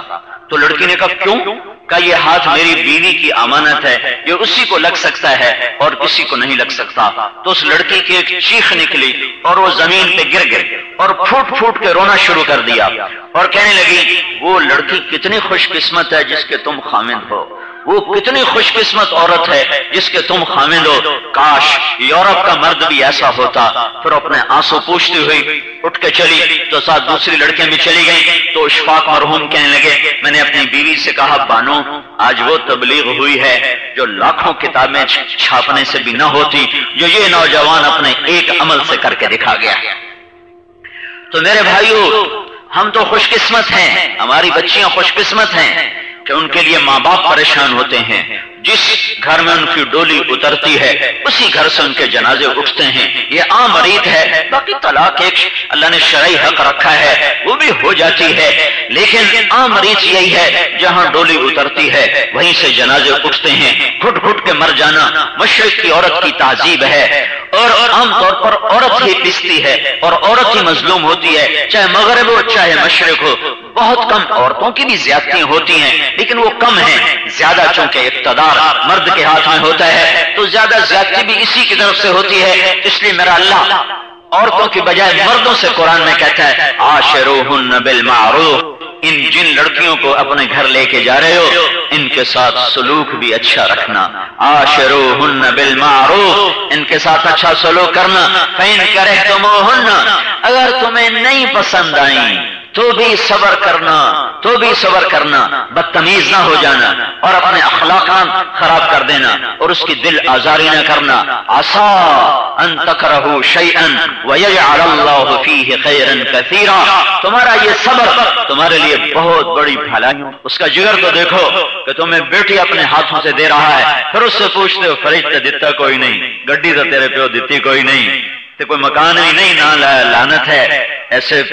تو لڑکی نے کہا کیوں؟ کہ یہ ہاتھ میری بیوی کی امانت ہے، یہ اسی کو لگ سکتا ہے اور کسی کو نہیں لگ سکتا۔ تو اس لڑکی کی ایک چیخ نکلی اور وہ زمین پہ گر گئی اور پھوٹ پھوٹ کے رونا شروع کر دیا اور کہنے لگی وہ لڑکی کتنی خوش قسمت ہے جس کے تم خامند ہو، وہ کتنی خوش قسمت عورت ہے جس کے تم خامند ہو، کاش یورپ کا مرد بھی ایسا ہوتا۔ پھر اپنے آنسو پوچھتی ہوئی اٹھ کے چلی تو ساتھ دوسری لڑکیاں بھی چلی گئیں۔ تو اشفاق مرحوم کہنے لگے میں نے اپنی بیوی سے کہا بانو آج وہ تبلیغ ہوئی ہے جو لاکھوں کتابیں چھاپنے سے بھی نہ ہوتی، جو یہ نوجوان اپنے ایک عمل سے کر کے دکھا گیا۔ تو میرے بھائیو ہم تو خوش قسمت ہیں، ہماری بچیاں خوش قسمت ہیں کہ ان کے لیے ماں باپ پریشان ہوتے ہیں، جس گھر میں ان کی ڈولی اترتی ہے اسی گھر سے ان کے جنازے اٹھتے ہیں۔ یہ عام ریت ہے، باقی طلاق ایک اللہ نے شرعی حق رکھا ہے وہ بھی ہو جاتی ہے، لیکن عام ریت یہی ہے جہاں ڈولی اترتی ہے وہیں سے جنازے اٹھتے ہیں۔ گھٹ گھٹ کے مر جانا مشرق کی عورت کی تہذیب ہے اور عام طور پر عورت ہی پستی ہے اور عورت ہی مظلوم ہوتی ہے، چاہے مغرب ہو چاہے مشرق ہو۔ بہت کم عورتوں کی بھی زیادتیاں ہوتی ہیں لیکن وہ کم ہیں، زیادہ چونکہ اقتدار مرد کے ہاتھ میں ہوتا ہے تو زیادہ زیادتی بھی اسی کی طرف سے ہوتی ہے۔ اس لیے میرا اللہ عورتوں کی بجائے مردوں سے قرآن میں کہتا ہے عاشروہن بالمعروف، ان جن لڑکیوں کو اپنے گھر لے کے جا رہے ہو ان کے ساتھ سلوک بھی اچھا رکھنا، عاشروہن بالمعروف، ان کے ساتھ اچھا سلوک کرنا۔ فإن کرہتموہن، اگر تمہیں نہیں پسند آئیں تو بھی صبر کرنا، بدتمیز نہ ہو جانا اور اپنے اخلاقات خراب کر دینا اور اس کی دل آزاری نہ کرنا۔ عسا ان تکرہوا شیئا ویجعل اللہ فیہ خیرا کثیرا، تمہارا یہ صبر تمہارے لیے بہت بڑی بھلائی۔ اس کا جگر تو دیکھو کہ تمہیں بیٹی اپنے ہاتھوں سے دے رہا ہے، پھر اس سے پوچھتے ہو فریج تے دیتا کوئی نہیں، گڈی تو تیرے پیو دیتی کوئی نہیں، تے کوئی مکان ہی نہیں، نہ لعنت ہے ایسے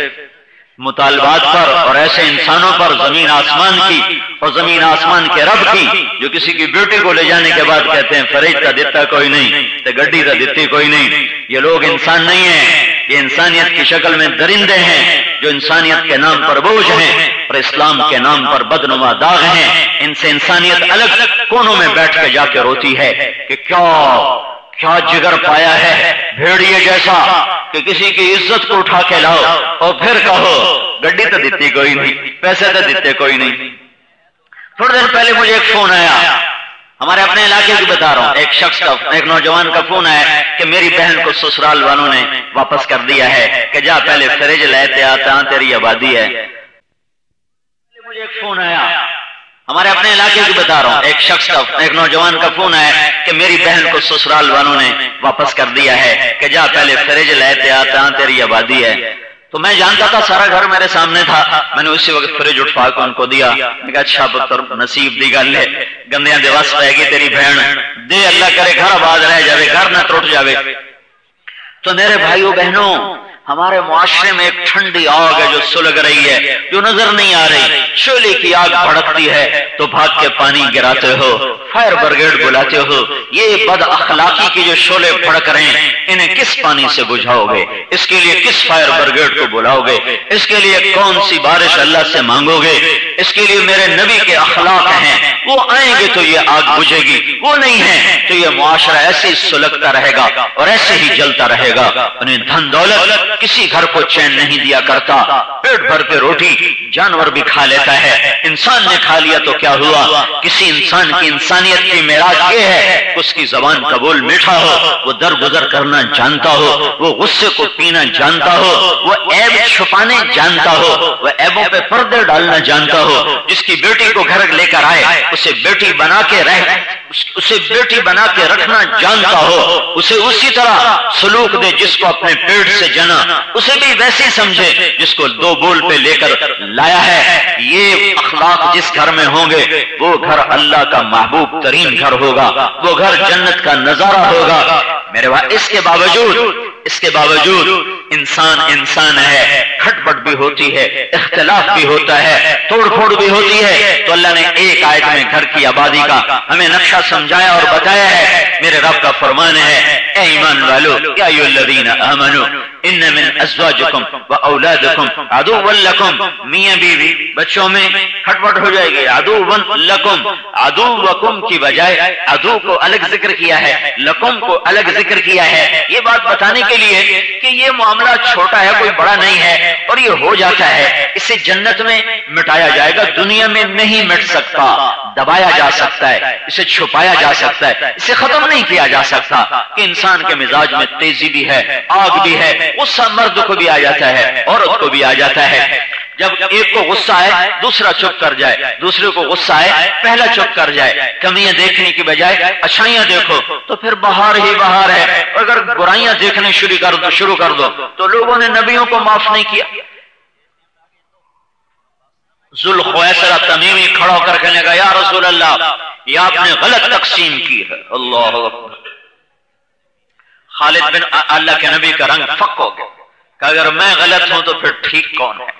مطالبات پر اور ایسے انسانوں پر زمین آسمان کی اور زمین آسمان کے رب کی، جو کسی کی بیٹی کو لے جانے کے بعد کہتے ہیں فریج کا دیتا کوئی نہیں، تے گڈی کا دیتی کوئی نہیں۔ یہ لوگ انسان نہیں ہیں، یہ انسانیت کی شکل میں درندے ہیں جو انسانیت کے نام پر بوجھ ہیں اور اسلام کے نام پر بدنما داغ ہیں۔ ان سے انسانیت الگ کونوں میں بیٹھ کے جا کے روتی ہے کہ کیا جگر پایا ہے بھیڑیے جیسا کہ کسی کی عزت کو اٹھا کے لاؤ اور پھر کہو گڈی تو دیتی کوئی نہیں، پیسے تو دیتے کوئی نہیں۔ تھوڑے دن پہلے مجھے ایک فون آیا، ہمارے اپنے علاقے کی بتا رہا ہوں، ایک شخص کا، ایک نوجوان کا فون آیا کہ میری بہن کو سسرال والوں نے واپس کر دیا ہے کہ جا پہلے فریج لیتے آتا تیری آبادی ہے۔ مجھے ایک فون آیا، ہمارے اپنے علاقے کی بتا رہا ہوں، ایک شخص کا، ایک نوجوان کا فون آیا کہ میری بہن کو سسرال والوں نے واپس کر دیا ہے کہ جا پہلے فریج لیتے آتا تیری آبادی ہے۔ تو میں جانتا تھا، سارا گھر میرے سامنے تھا، میں نے اسی وقت فریج اٹھا کے ان کو دیا۔ میں کہا اچھا پتر نصیب دی گل ہے، گندیاں دے وس پے گی تیری بہن، دے اللہ کرے گھر آباد رہ جاوے، گھر نہ ٹوٹ جاوے۔ تو میرے بھائیو بہنوں، ہمارے معاشرے میں ایک ٹھنڈی آگ ہے جو سلگ رہی ہے، جو نظر نہیں آ رہی۔ شعلے کی آگ بھڑکتی ہے تو بھاگ کے پانی گراتے ہو، فائر بریگیڈ بلاتے ہو۔ یہ بد اخلاقی کے جو شعلے بھڑک رہے ہیں، انہیں کس پانی سے بجھاؤ گے؟ اس کے لیے کس فائر بریگیڈ کو بلاؤ گے؟ اس کے لیے کون سی بارش اللہ سے مانگو گے؟ اس کے لیے میرے نبی کے اخلاق ہیں، وہ آئیں گے تو یہ آگ بجھے گی، وہ نہیں ہے تو یہ معاشرہ ایسے ہی سلگتا رہے گا اور ایسے ہی جلتا رہے گا۔ انہیں دھن دولت کسی گھر کو چین نہیں دیا کرتا، پیٹ بھر کے روٹی جانور بھی کھا لیتا ہے، انسان نے کھا لیا تو کیا ہوا؟ کسی انسان کی انسانیت کی معراج یہ ہے اس کی زبان کا بول میٹھا ہو، وہ درگزر کرنا جانتا ہو، وہ غصے کو پینا جانتا ہو، وہ عیب چھپانے جانتا ہو، وہ عیبوں پہ پردے ڈالنا جانتا ہو۔ جس کی بیٹی کو گھر لے کر آئے اسے بیٹی بنا کے رکھنا جانتا ہو، اسے اسی طرح سلوک دے جس کو اپنے پیٹ سے جنا، اسے بھی ویسے ہی سمجھے جس کو دو بول پہ لے کر لایا ہے۔ یہ اخلاق جس گھر میں ہوں گے وہ گھر اللہ کا محبوب ترین گھر ہوگا، وہ گھر جنت کا نظارہ ہوگا۔ میرے بھائی، اس کے باوجود انسان ہے، کھٹ پٹ بھی ہوتی ہے، اختلاف بھی ہوتا ہے، توڑ پھوڑ بھی ہوتی ہے۔ تو اللہ نے ایک آیت میں گھر کی آبادی کا ہمیں نقشہ سمجھایا اور بتایا ہے۔ میرے رب کا فرمان ہے، اے ایمان والو، یا ایھا الذین آمنوا ان من ازواجکم و اولادکم عدوا لکم، میاں بیوی بچوں میں کھٹ پٹ ہو جائے گی، عدوا لکم، عدوکم کی بجائے عدو کو الگ ذکر کیا ہے، لکم کو الگ ذکر کیا ہے۔ یہ بات بتانے کے لیے کہ یہ معاملہ چھوٹا ہے، کوئی بڑا نہیں ہے اور یہ ہو جاتا ہے، اسے جنت میں مٹایا جائے گا، دنیا میں نہیں مٹ سکتا، دبایا جا سکتا ہے، اسے چھپایا جا سکتا ہے، اسے ختم نہیں کیا جا سکتا۔ کہ انسان کے مزاج میں تیزی بھی ہے، آگ بھی ہے، غصہ مرد کو بھی آ جاتا ہے، عورت کو بھی آ جاتا ہے۔ جب ایک کو غصہ آئے دوسرا چپ کر جائے، دوسرے کو غصہ آئے پہلا چپ کر جائے، کمیاں دیکھنے کی بجائے اچھائیاں دیکھو تو پھر بہار ہی بہار ہے۔ اگر برائیاں دیکھنے شروع کر دو تو لوگوں نے نبیوں کو معاف نہیں کیا۔ ذوالخویسرہ تمیمی کھڑا ہو کر کہنے لگا، یا رسول اللہ، یہ آپ نے غلط تقسیم کی ہے۔ اللہ اکبر۔ خالد بن اللہ کے نبی کا رنگ فک ہو گیا کہ اگر میں غلط ہوں تو پھر ٹھیک کون ہے؟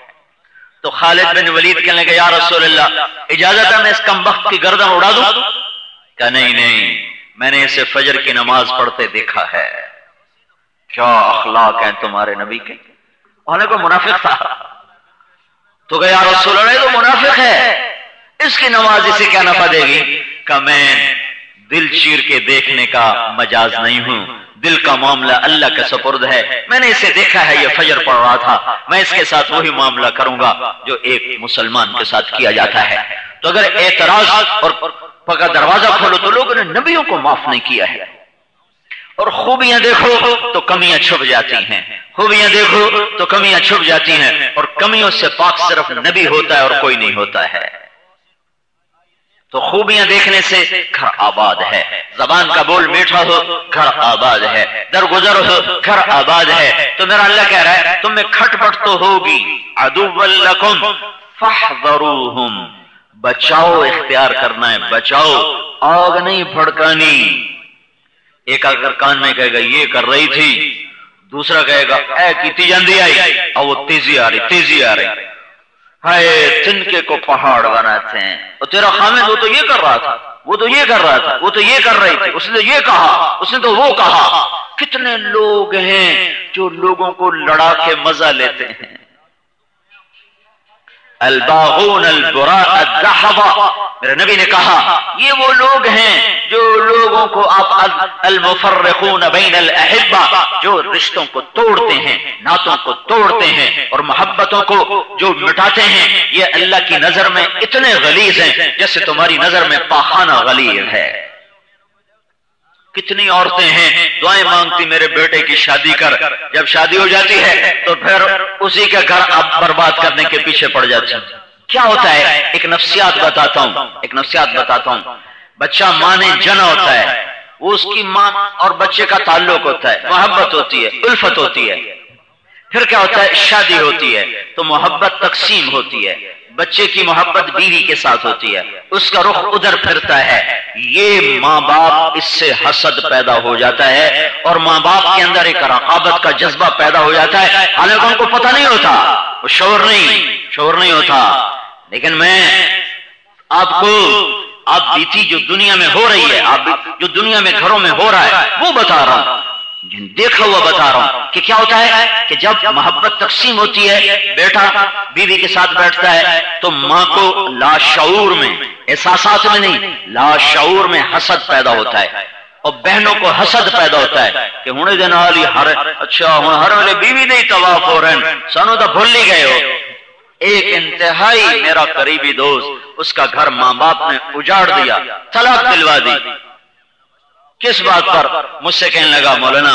تو خالد بن ولید کہنے لگے، یا رسول اللہ، اجازت ہے میں اس کمبخت کی گردن اڑا دوں؟ کہ نہیں، میں نے اسے فجر کی نماز پڑھتے دیکھا ہے۔ کیا اخلاق ہیں تمہارے نبی کے۔ انہیں کوئی منافق تھا تو کہ یا رسول اللہ، تو منافق ہے، اس کی نماز اسے کیا نفع دے گی؟ کہ میں دل چیر کے دیکھنے کا مجاز نہیں ہوں، دل کا معاملہ اللہ کے سپرد ہے، میں نے اسے دیکھا ہے، یہ فجر پڑھ رہا تھا، میں اس کے ساتھ وہی معاملہ کروں گا جو ایک مسلمان کے ساتھ کیا جاتا ہے۔ تو اگر اعتراض اور پکا دروازہ کھولو تو لوگوں نے نبیوں کو معاف نہیں کیا ہے، اور خوبیاں دیکھو تو کمیاں چھپ جاتی ہیں، خوبیاں دیکھو تو کمیاں چھپ جاتی ہیں، اور کمیوں سے پاک صرف نبی ہوتا ہے اور کوئی نہیں ہوتا ہے۔ تو خوبیاں دیکھنے سے گھر آباد ہے، زبان کا بول میٹھا ہو گھر آباد ہے، درگزر ہو گھر آباد ہے۔ تو میرا اللہ کہہ رہا ہے تم میں کھٹ پٹ تو ہوگی، عدو لکم فاحذروہم، بچاؤ اختیار کرنا ہے، بچاؤ، آگ نہیں بھڑکانی۔ ایک اگر کان میں کہے گا یہ کر رہی تھی، دوسرا کہے گا اے کیتی جاندی آئی، اور وہ تیزی آ رہی تیزی آ رہی، ہائے تنکے کو پہاڑ بناتے ہیں، اور تیرا خامد وہ تو یہ کر رہا تھا، وہ تو یہ کر رہا تھا، وہ تو یہ کر رہی تھی، اس نے یہ کہا، اس نے تو وہ کہا۔ کتنے لوگ ہیں جو لوگوں کو لڑا کے مزہ لیتے ہیں۔ الباغون البراء الدحضا، میرے نبی نے کہا یہ وہ لوگ ہیں جو لوگوں کو المفرقون بین الاحبہ، جو رشتوں کو توڑتے ہیں، ناتوں کو توڑتے ہیں اور محبتوں کو جو مٹاتے ہیں، یہ اللہ کی نظر میں اتنے غلیظ ہیں جیسے تمہاری نظر میں پاخانہ غلیظ ہے۔ کتنی عورتیں ہیں دعائیں مانگتی میرے بیٹے کی شادی کر، جب شادی ہو جاتی ہے تو پھر اسی کا گھر اب برباد کرنے کے پیچھے پڑ جاتی ہیں۔ کیا ہوتا ہے؟ ایک نفسیات بتاتا ہوں۔ بچہ ماں نے جنا ہوتا ہے، وہ اس کی ماں اور بچے کا تعلق ہوتا ہے، محبت ہوتی ہے، الفت ہوتی ہے۔ پھر کیا ہوتا ہے؟ شادی ہوتی ہے تو محبت تقسیم ہوتی ہے، بچے کی محبت بیوی کے ساتھ ہوتی ہے، اس کا رخ ادھر پھرتا ہے، یہ ماں باپ اس سے حسد پیدا ہو جاتا ہے، اور ماں باپ کے اندر ایک رقابت کا جذبہ پیدا ہو جاتا ہے، حالانکہ ان کو پتہ نہیں ہوتا، وہ شعور نہیں ہوتا۔ لیکن میں آپ کو بیتی جو دنیا میں ہو رہی ہے، جو دنیا میں گھروں میں ہو رہا ہے وہ بتا رہا ہوں، دیکھا ہوا بتا رہا ہوں کہ کیا ہوتا ہے کہ جب محبت تقسیم ہوتی ہے، بیٹا بیوی کے ساتھ بیٹھتا ہے تو ماں کو لاشعور میں، احساسات میں نہیں، لاشعور میں حسد پیدا ہوتا ہے، اور بہنوں کو حسد پیدا ہوتا ہے کہ ہونے دینا والی ہر والے بیوی نہیں طواف ہو رہے ہیں، سانو تو بھول ہی گئے ہو۔ ایک انتہائی میرا قریبی دوست، اس کا گھر ماں باپ نے اجاڑ دیا، طلاق دلوا دی۔ کس بات پر؟ مجھ سے کہنے لگا مولانا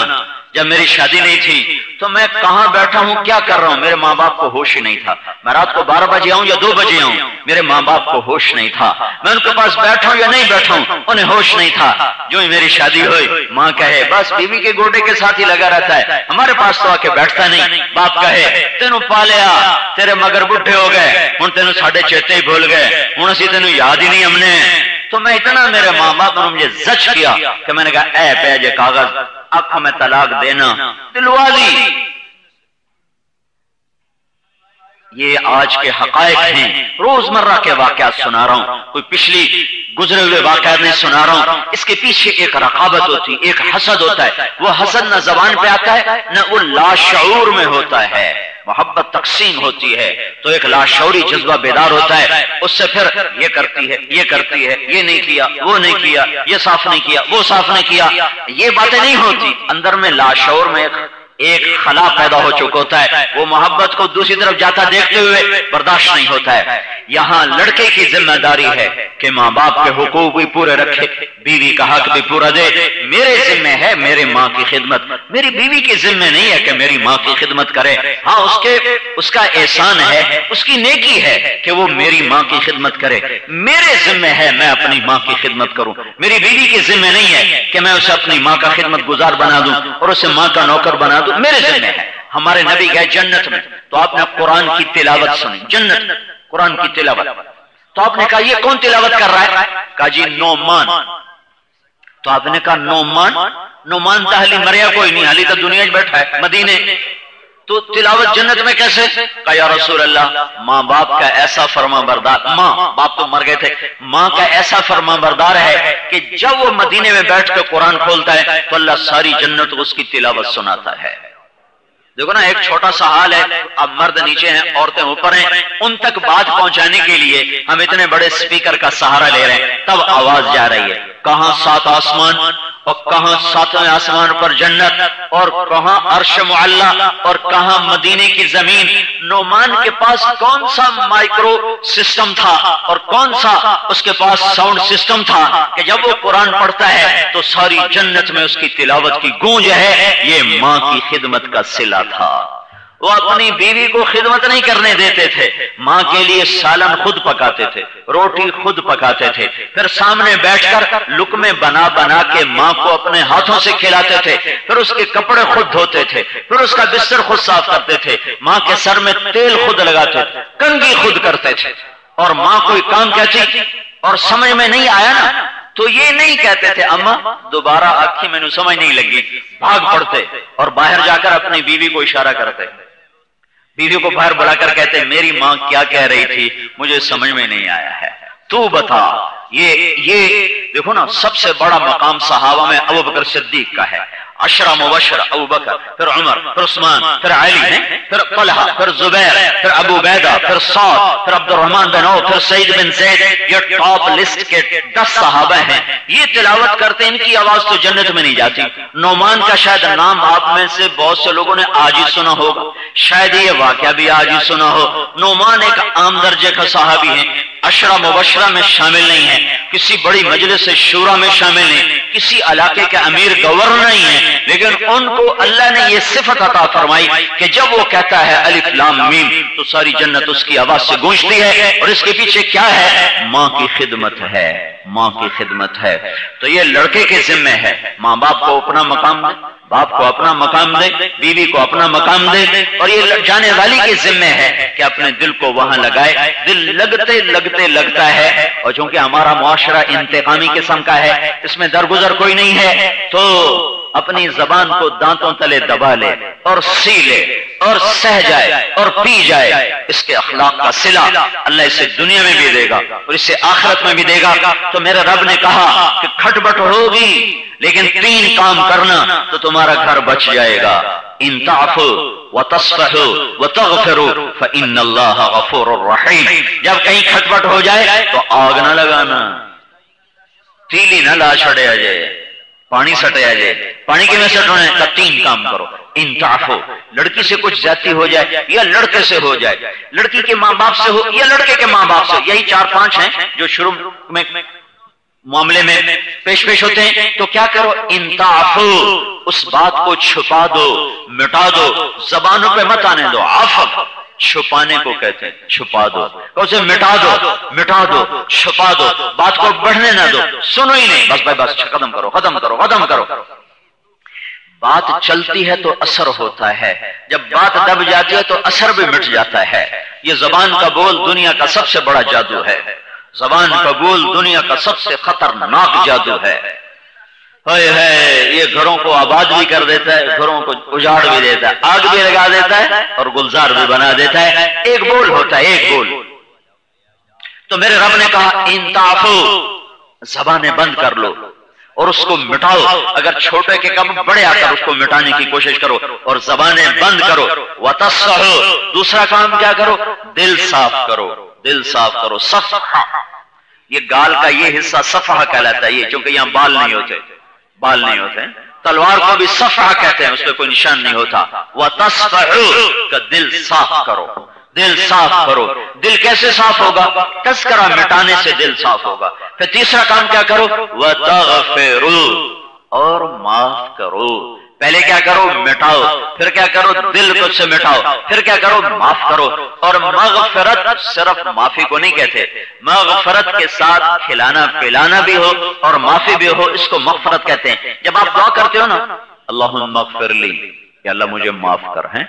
جب میری شادی نہیں تھی تو میں کہاں بیٹھا ہوں، کیا کر رہا ہوں، میرے ماں باپ کو ہوش ہی نہیں تھا، میں رات کو 12 بجے آؤں یا 2 بجے آؤں، میرے ماں باپ کو ہوش نہیں تھا، میں ان کے پاس بیٹھا ہوں یا نہیں بیٹھا ہوں، انہیں ہوش نہیں تھا۔ جو ہی میری شادی ہوئی، ماں کہے بس بیوی کے گوڈے کے ساتھ ہی لگا رہتا ہے، ہمارے پاس تو آ کے بیٹھتا نہیں۔ باپ کہے تینوں پالیا، تیرے مگر بڈھے ہو گئے، ہوں تینوں ساڈے چیتے ہی بھول گئے، ہوں اسی تینوں یاد ہی نہیں ہم نے۔ تو میں اتنا میرے ماں باپ نے مجھے زج کیا کہ میں نے کہا اے پیجے کاغذ، آنکھوں میں طلاق دینا، دلوا دی۔ یہ آج کے حقائق ہیں، روزمرہ کے واقعات سنا رہا ہوں، کوئی پچھلی گزرے ہوئے واقعات نہیں سنا رہا ہوں۔ اس کے پیچھے ایک رقابت ہوتی، ایک حسد ہوتا ہے، وہ حسد نہ زبان پہ آتا ہے نہ وہ لاشعور میں ہوتا ہے۔ محبت تقسیم ہوتی ہے تو ایک لاشعوری جذبہ بیدار ہوتا ہے، اس سے پھر یہ کرتی ہے، یہ نہیں کیا، وہ نہیں کیا، یہ صاف نہیں کیا، وہ صاف نہیں کیا، یہ باتیں نہیں ہوتی، اندر میں لاشعور میں ایک خلا پیدا ہو چکا ہوتا ہے، وہ محبت کو دوسری طرف جاتا دیکھتے ہوئے برداشت نہیں ہوتا ہے۔ یہاں لڑکے کی ذمہ داری ہے کہ ماں باپ کے حقوق بھی پورے رکھے، بیوی کا حق بھی پورا دے۔ میرے ذمہ ہے میرے ماں کی خدمت، میری بیوی کی ذمہ نہیں ہے کہ میری ماں کی خدمت کرے۔ ہاں اس کا احسان ہے، اس کی نیکی ہے کہ وہ میری ماں کی خدمت کرے، میرے ذمہ ہے میں اپنی ماں کی خدمت کروں۔ میری بیوی کی ذمہ نہیں ہے کہ میں اسے اپنی ماں کا خدمت گزار بنا دوں اور اسے ماں کا نوکر بنا دوں، میرے ذمہ ہے۔ ہمارے نبی گئے جنت میں تو آپ نے قرآن کی تلاوت سنی، جنت قرآن کی تلاوت، تو آپ نے کہا یہ کون تلاوت کر رہا ہے؟ کہا جی نعمان۔ تو آپ نے کہا نعمان تو حالی مریا کوئی نہیں، حالی تو دنیا بیٹھا ہے مدینے، تو تلاوت جنت میں کیسے؟ کہا یا رسول اللہ ماں باپ کا ایسا فرما بردار، ماں باپ تو مر گئے تھے، ماں کا ایسا فرما بردار ہے کہ جب وہ مدینے میں بیٹھ کے قرآن کھولتا ہے تو اللہ ساری جنت اس کی تلاوت سناتا ہے۔ دیکھو نا ایک چھوٹا سا حال ہے، اب مرد نیچے ہیں عورتیں اوپر ہیں، ان تک بات پہنچانے کے لیے ہم اتنے بڑے سپیکر کا سہارا لے رہے ہیں، تب آواز جا رہی ہے۔ کہاں 7 آسمان اور کہاں ساتویں آسمان پر جنت اور کہاں عرش معلی اور کہاں مدینے کی زمین۔ نعمان کے پاس کون سا مائکرو سسٹم تھا اور کون سا اس کے پاس ساؤنڈ سسٹم تھا کہ جب وہ قرآن پڑھتا ہے تو ساری جنت میں اس کی تلاوت کی گونج ہے۔ یہ ماں کی خدمت کا صلہ تھا۔ وہ اپنی بیوی کو خدمت نہیں کرنے دیتے تھے، ماں کے لیے سالن خود پکاتے تھے، روٹی خود پکاتے تھے، پھر سامنے بیٹھ کر لقمے بنا بنا کے ماں کو اپنے ہاتھوں سے کھلاتے تھے، پھر اس کے کپڑے خود دھوتے تھے، پھر اس کا بستر خود صاف کرتے تھے، ماں کے سر میں تیل خود لگاتے تھے، کنگھی خود کرتے تھے۔ اور ماں کوئی کام کہتی اور سمجھ میں نہیں آیا نا تو یہ نہیں کہتے تھے اماں دوبارہ آکھی میں نے سمجھ نہیں لگی، بھاگ پڑتے اور باہر جا کر اپنی بیوی کو اشارہ کرتے، بیوی کو باہر بلا کر کہتے میری ماں کیا کہہ رہی تھی مجھے سمجھ میں نہیں آیا ہے، تو بتا۔ یہ دیکھو نا، سب سے بڑا مقام صحابہ میں ابو بکر صدیق کا ہے، عشرہ مبشر ابو بکر، پھر عمر، پھر عثمان، پھر علی ہیں، پھر طلحہ، پھر زبیر، پھر ابو عبیدہ، پھر سعد، پھر عبد الرحمن بن عوف، پھر سعید بن زید۔ یہ ٹاپ لسٹ کے 10 صحابہ ہیں، یہ تلاوت کرتے، ان کی آواز تو جنت میں نہیں جاتی۔ نعمان کا شاید نام آپ میں سے بہت سے لوگوں نے آج ہی سنا ہوگا، شاید یہ واقعہ بھی آج ہی سنا ہو۔ نعمان ایک عام درجے کا صحابی ہیں، عشرہ مبشرہ میں شامل نہیں ہیں، کسی بڑی مجلس شورا میں شامل نہیں، کسی علاقے کے امیر گورنر نہیں ہیں، لیکن ان کو اللہ نے یہ صفت عطا فرمائی کہ جب وہ کہتا ہے الف لام میم تو ساری جنت اس کی آواز سے گونجتی ہے۔ اور اس کے پیچھے کیا ہے؟ ماں کی خدمت ہے، ماں کی خدمت ہے۔ تو یہ لڑکے کے ذمہ ہے، ماں باپ کو اپنا مقام دے، باپ کو اپنا مقام دے، بیوی کو اپنا مقام دے، اور یہ جانے والی کے ذمہ ہے کہ اپنے دل کو وہاں لگائے۔ دل لگتے لگتے لگتا ہے، اور چونکہ ہمارا معاشرہ انتقامی قسم کا ہے، اس میں درگزر کوئی نہیں ہے، تو اپنی زبان کو دانتوں تلے دبا لے اور سی لے اور سہ جائے اور پی جائے۔ اس کے اخلاق کا صلہ اللہ اسے دنیا میں بھی دے گا اور اسے آخرت میں بھی دے گا۔ تو میرے رب نے کہا کہ کھٹبٹ ہوگی لیکن 3 کام کرنا تو تمہارا گھر بچ جائے گا۔ ان تعفوا وتصفحوا وتغفروا فإن اللہ غفور رحیم۔ جب کہیں کھٹبٹ ہو جائے تو آگ نہ لگانا، تیلی نہ لا چھڑیا جائے، پانی سٹیا جائے۔ پانی کے میں سٹنا ہے، 3 کام کرو۔ ان تعفو، لڑکی سے کچھ زیادتی ہو جائے یا لڑکے سے ہو جائے، لڑکی کے ماں باپ سے ہو یا لڑکے کے ماں باپ سے، یہی 4-5 ہیں جو شروع میں معاملے میں پیش ہوتے ہیں۔ تو کیا کرو؟ ان تعفو، اس بات کو چھپا دو، مٹا دو، زبانوں پہ مت آنے دو۔ عفو چھپانے کو کہتے ہیں، چھپا دو، اسے مٹا دو، مٹا دو، چھپا دو، بات کو بڑھنے نہ دو، سنو ہی نہیں، بس بس ختم کرو ختم کرو ختم کرو۔ بات چلتی ہے تو اثر ہوتا ہے، جب بات دب جاتی ہے تو اثر بھی مٹ جاتا ہے۔ یہ زبان کا بول دنیا کا سب سے بڑا جادو ہے، زبان کا بول دنیا کا سب سے خطرناک جادو ہے۔ یہ گھروں کو آباد بھی کر دیتا ہے، گھروں کو اجاڑ بھی دیتا ہے، آگ بھی لگا دیتا ہے اور گلزار بھی بنا دیتا ہے۔ ایک بول ہوتا ہے، ایک بول۔ تو میرے رب نے کہا ان تعفو، زبانیں بند کر لو اور اس کو مٹاؤ۔ اگر چھوٹے کے کم بڑے آ کر اس کو مٹانے کی کوشش کرو اور زبانیں بند کرو۔ وتصفحوا، دوسرا کام کیا کرو؟ دل صاف کرو، دل صاف کرو۔ صفحہ، یہ گال کا یہ حصہ صفحہ کہلاتا ہے، یہ چونکہ یہاں بال نہیں ہوتے، بال نہیں ہوتے۔ تلوار کو بھی صفحہ کہتے ہیں، اس پہ کوئی نشان نہیں ہوتا۔ وتصفحوا، کا دل صاف کرو، دل صاف کرو۔ دل کیسے صاف ہوگا؟ تذکرہ مٹانے سے دل صاف ہوگا۔ پھر تیسرا کام کیا کرو؟ وتغفروا، اور معاف کرو۔ پہلے کیا کرو؟ مٹاؤ، پھر کیا کرو؟ دل کو سے مٹاؤ، پھر کیا کرو؟ معاف کرو۔ اور مغفرت صرف معافی کو نہیں کہتے، مغفرت کے ساتھ کھلانا پلانا بھی ہو اور معافی بھی ہو، اس کو مغفرت کہتے ہیں۔ جب آپ دعا کرتے ہو نا اللہم اغفر لی، یا اللہ مجھے معاف کر، ہیں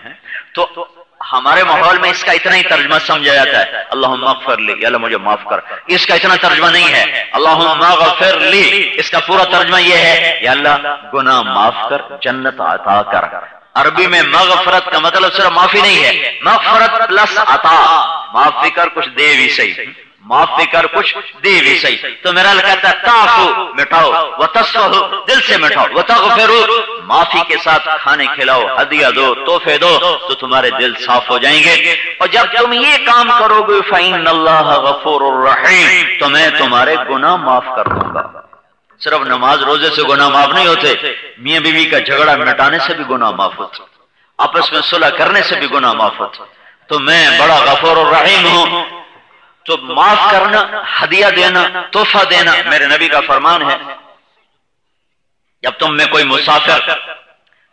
تو ہمارے ماحول میں اس کا اتنا ہی ترجمہ سمجھا جاتا ہے، اللہم اغفر لی، یا اللہ مجھے معاف کر۔ اس کا اتنا ترجمہ نہیں ہے اللہم اغفر لی، اس کا پورا ترجمہ یہ ہے یا اللہ گناہ معاف کر، جنت عطا کر۔ عربی میں مغفرت کا مطلب صرف معافی نہیں ہے، مغفرت پلس عطا، معافی کر کچھ دے بھی صحیح، معافی کر کچھ دے بھی صحیح۔ تو میرا کہتا ہے تعفو، مٹاؤ، وتصفحوا، دل سے مٹاؤ، وتغفروا، معافی کے ساتھ کھانے کھلاؤ، ہدیہ دو، تحفے دو، تو تمہارے دل صاف ہو جائیں گے۔ اور جب تم یہ کام کرو گے فإن اللہ غفور الرحیم، تو میں تمہارے گناہ معاف کر دوں گا۔ صرف نماز روزے سے گناہ معاف نہیں ہوتے، میاں بیوی کا جھگڑا مٹانے سے بھی گناہ معاف ہوتا، آپس میں صلح کرنے سے بھی گناہ معاف ہوتا۔ تو میں بڑا غفور الرحیم ہوں، تو معاف کرنا، ہدیہ دینا، تحفہ دینا میرے نبی کا فرمان ہے۔ جب تم میں کوئی مسافر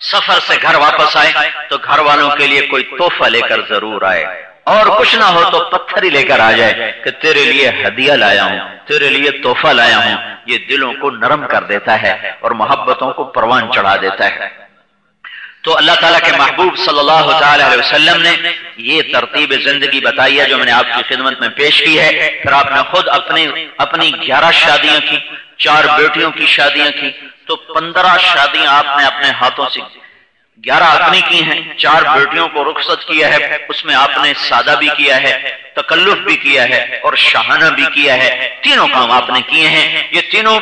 سفر سے گھر واپس آئے تو گھر والوں کے لیے کوئی تحفہ لے کر ضرور آئے، اور کچھ نہ ہو تو پتھر ہی لے کر آ جائے کہ تیرے لیے ہدیہ لایا ہوں، تیرے لیے تحفہ لایا ہوں۔ یہ دلوں کو نرم کر دیتا ہے اور محبتوں کو پروان چڑھا دیتا ہے۔ تو اللہ تعالیٰ کے محبوب صلی اللہ تعالی علیہ وسلم نے یہ ترتیب زندگی بتائی ہے جو میں نے آپ کی خدمت میں پیش کی ہے۔ پھر آپ نے خود اپنی 11 شادیاں کی، 4 بیٹیوں کی شادیاں کی، تو 15 شادیاں آپ نے اپنے ہاتھوں سے، 11 اپنی کی ہیں، 4 بیٹیوں کو رخصت کیا ہے، اس میں آپ نے سادہ بھی کیا ہے، تکلف بھی کیا ہے اور شاہانہ بھی کیا ہے۔ تینوں کام آپ نے کیے ہیں۔ یہ تینوں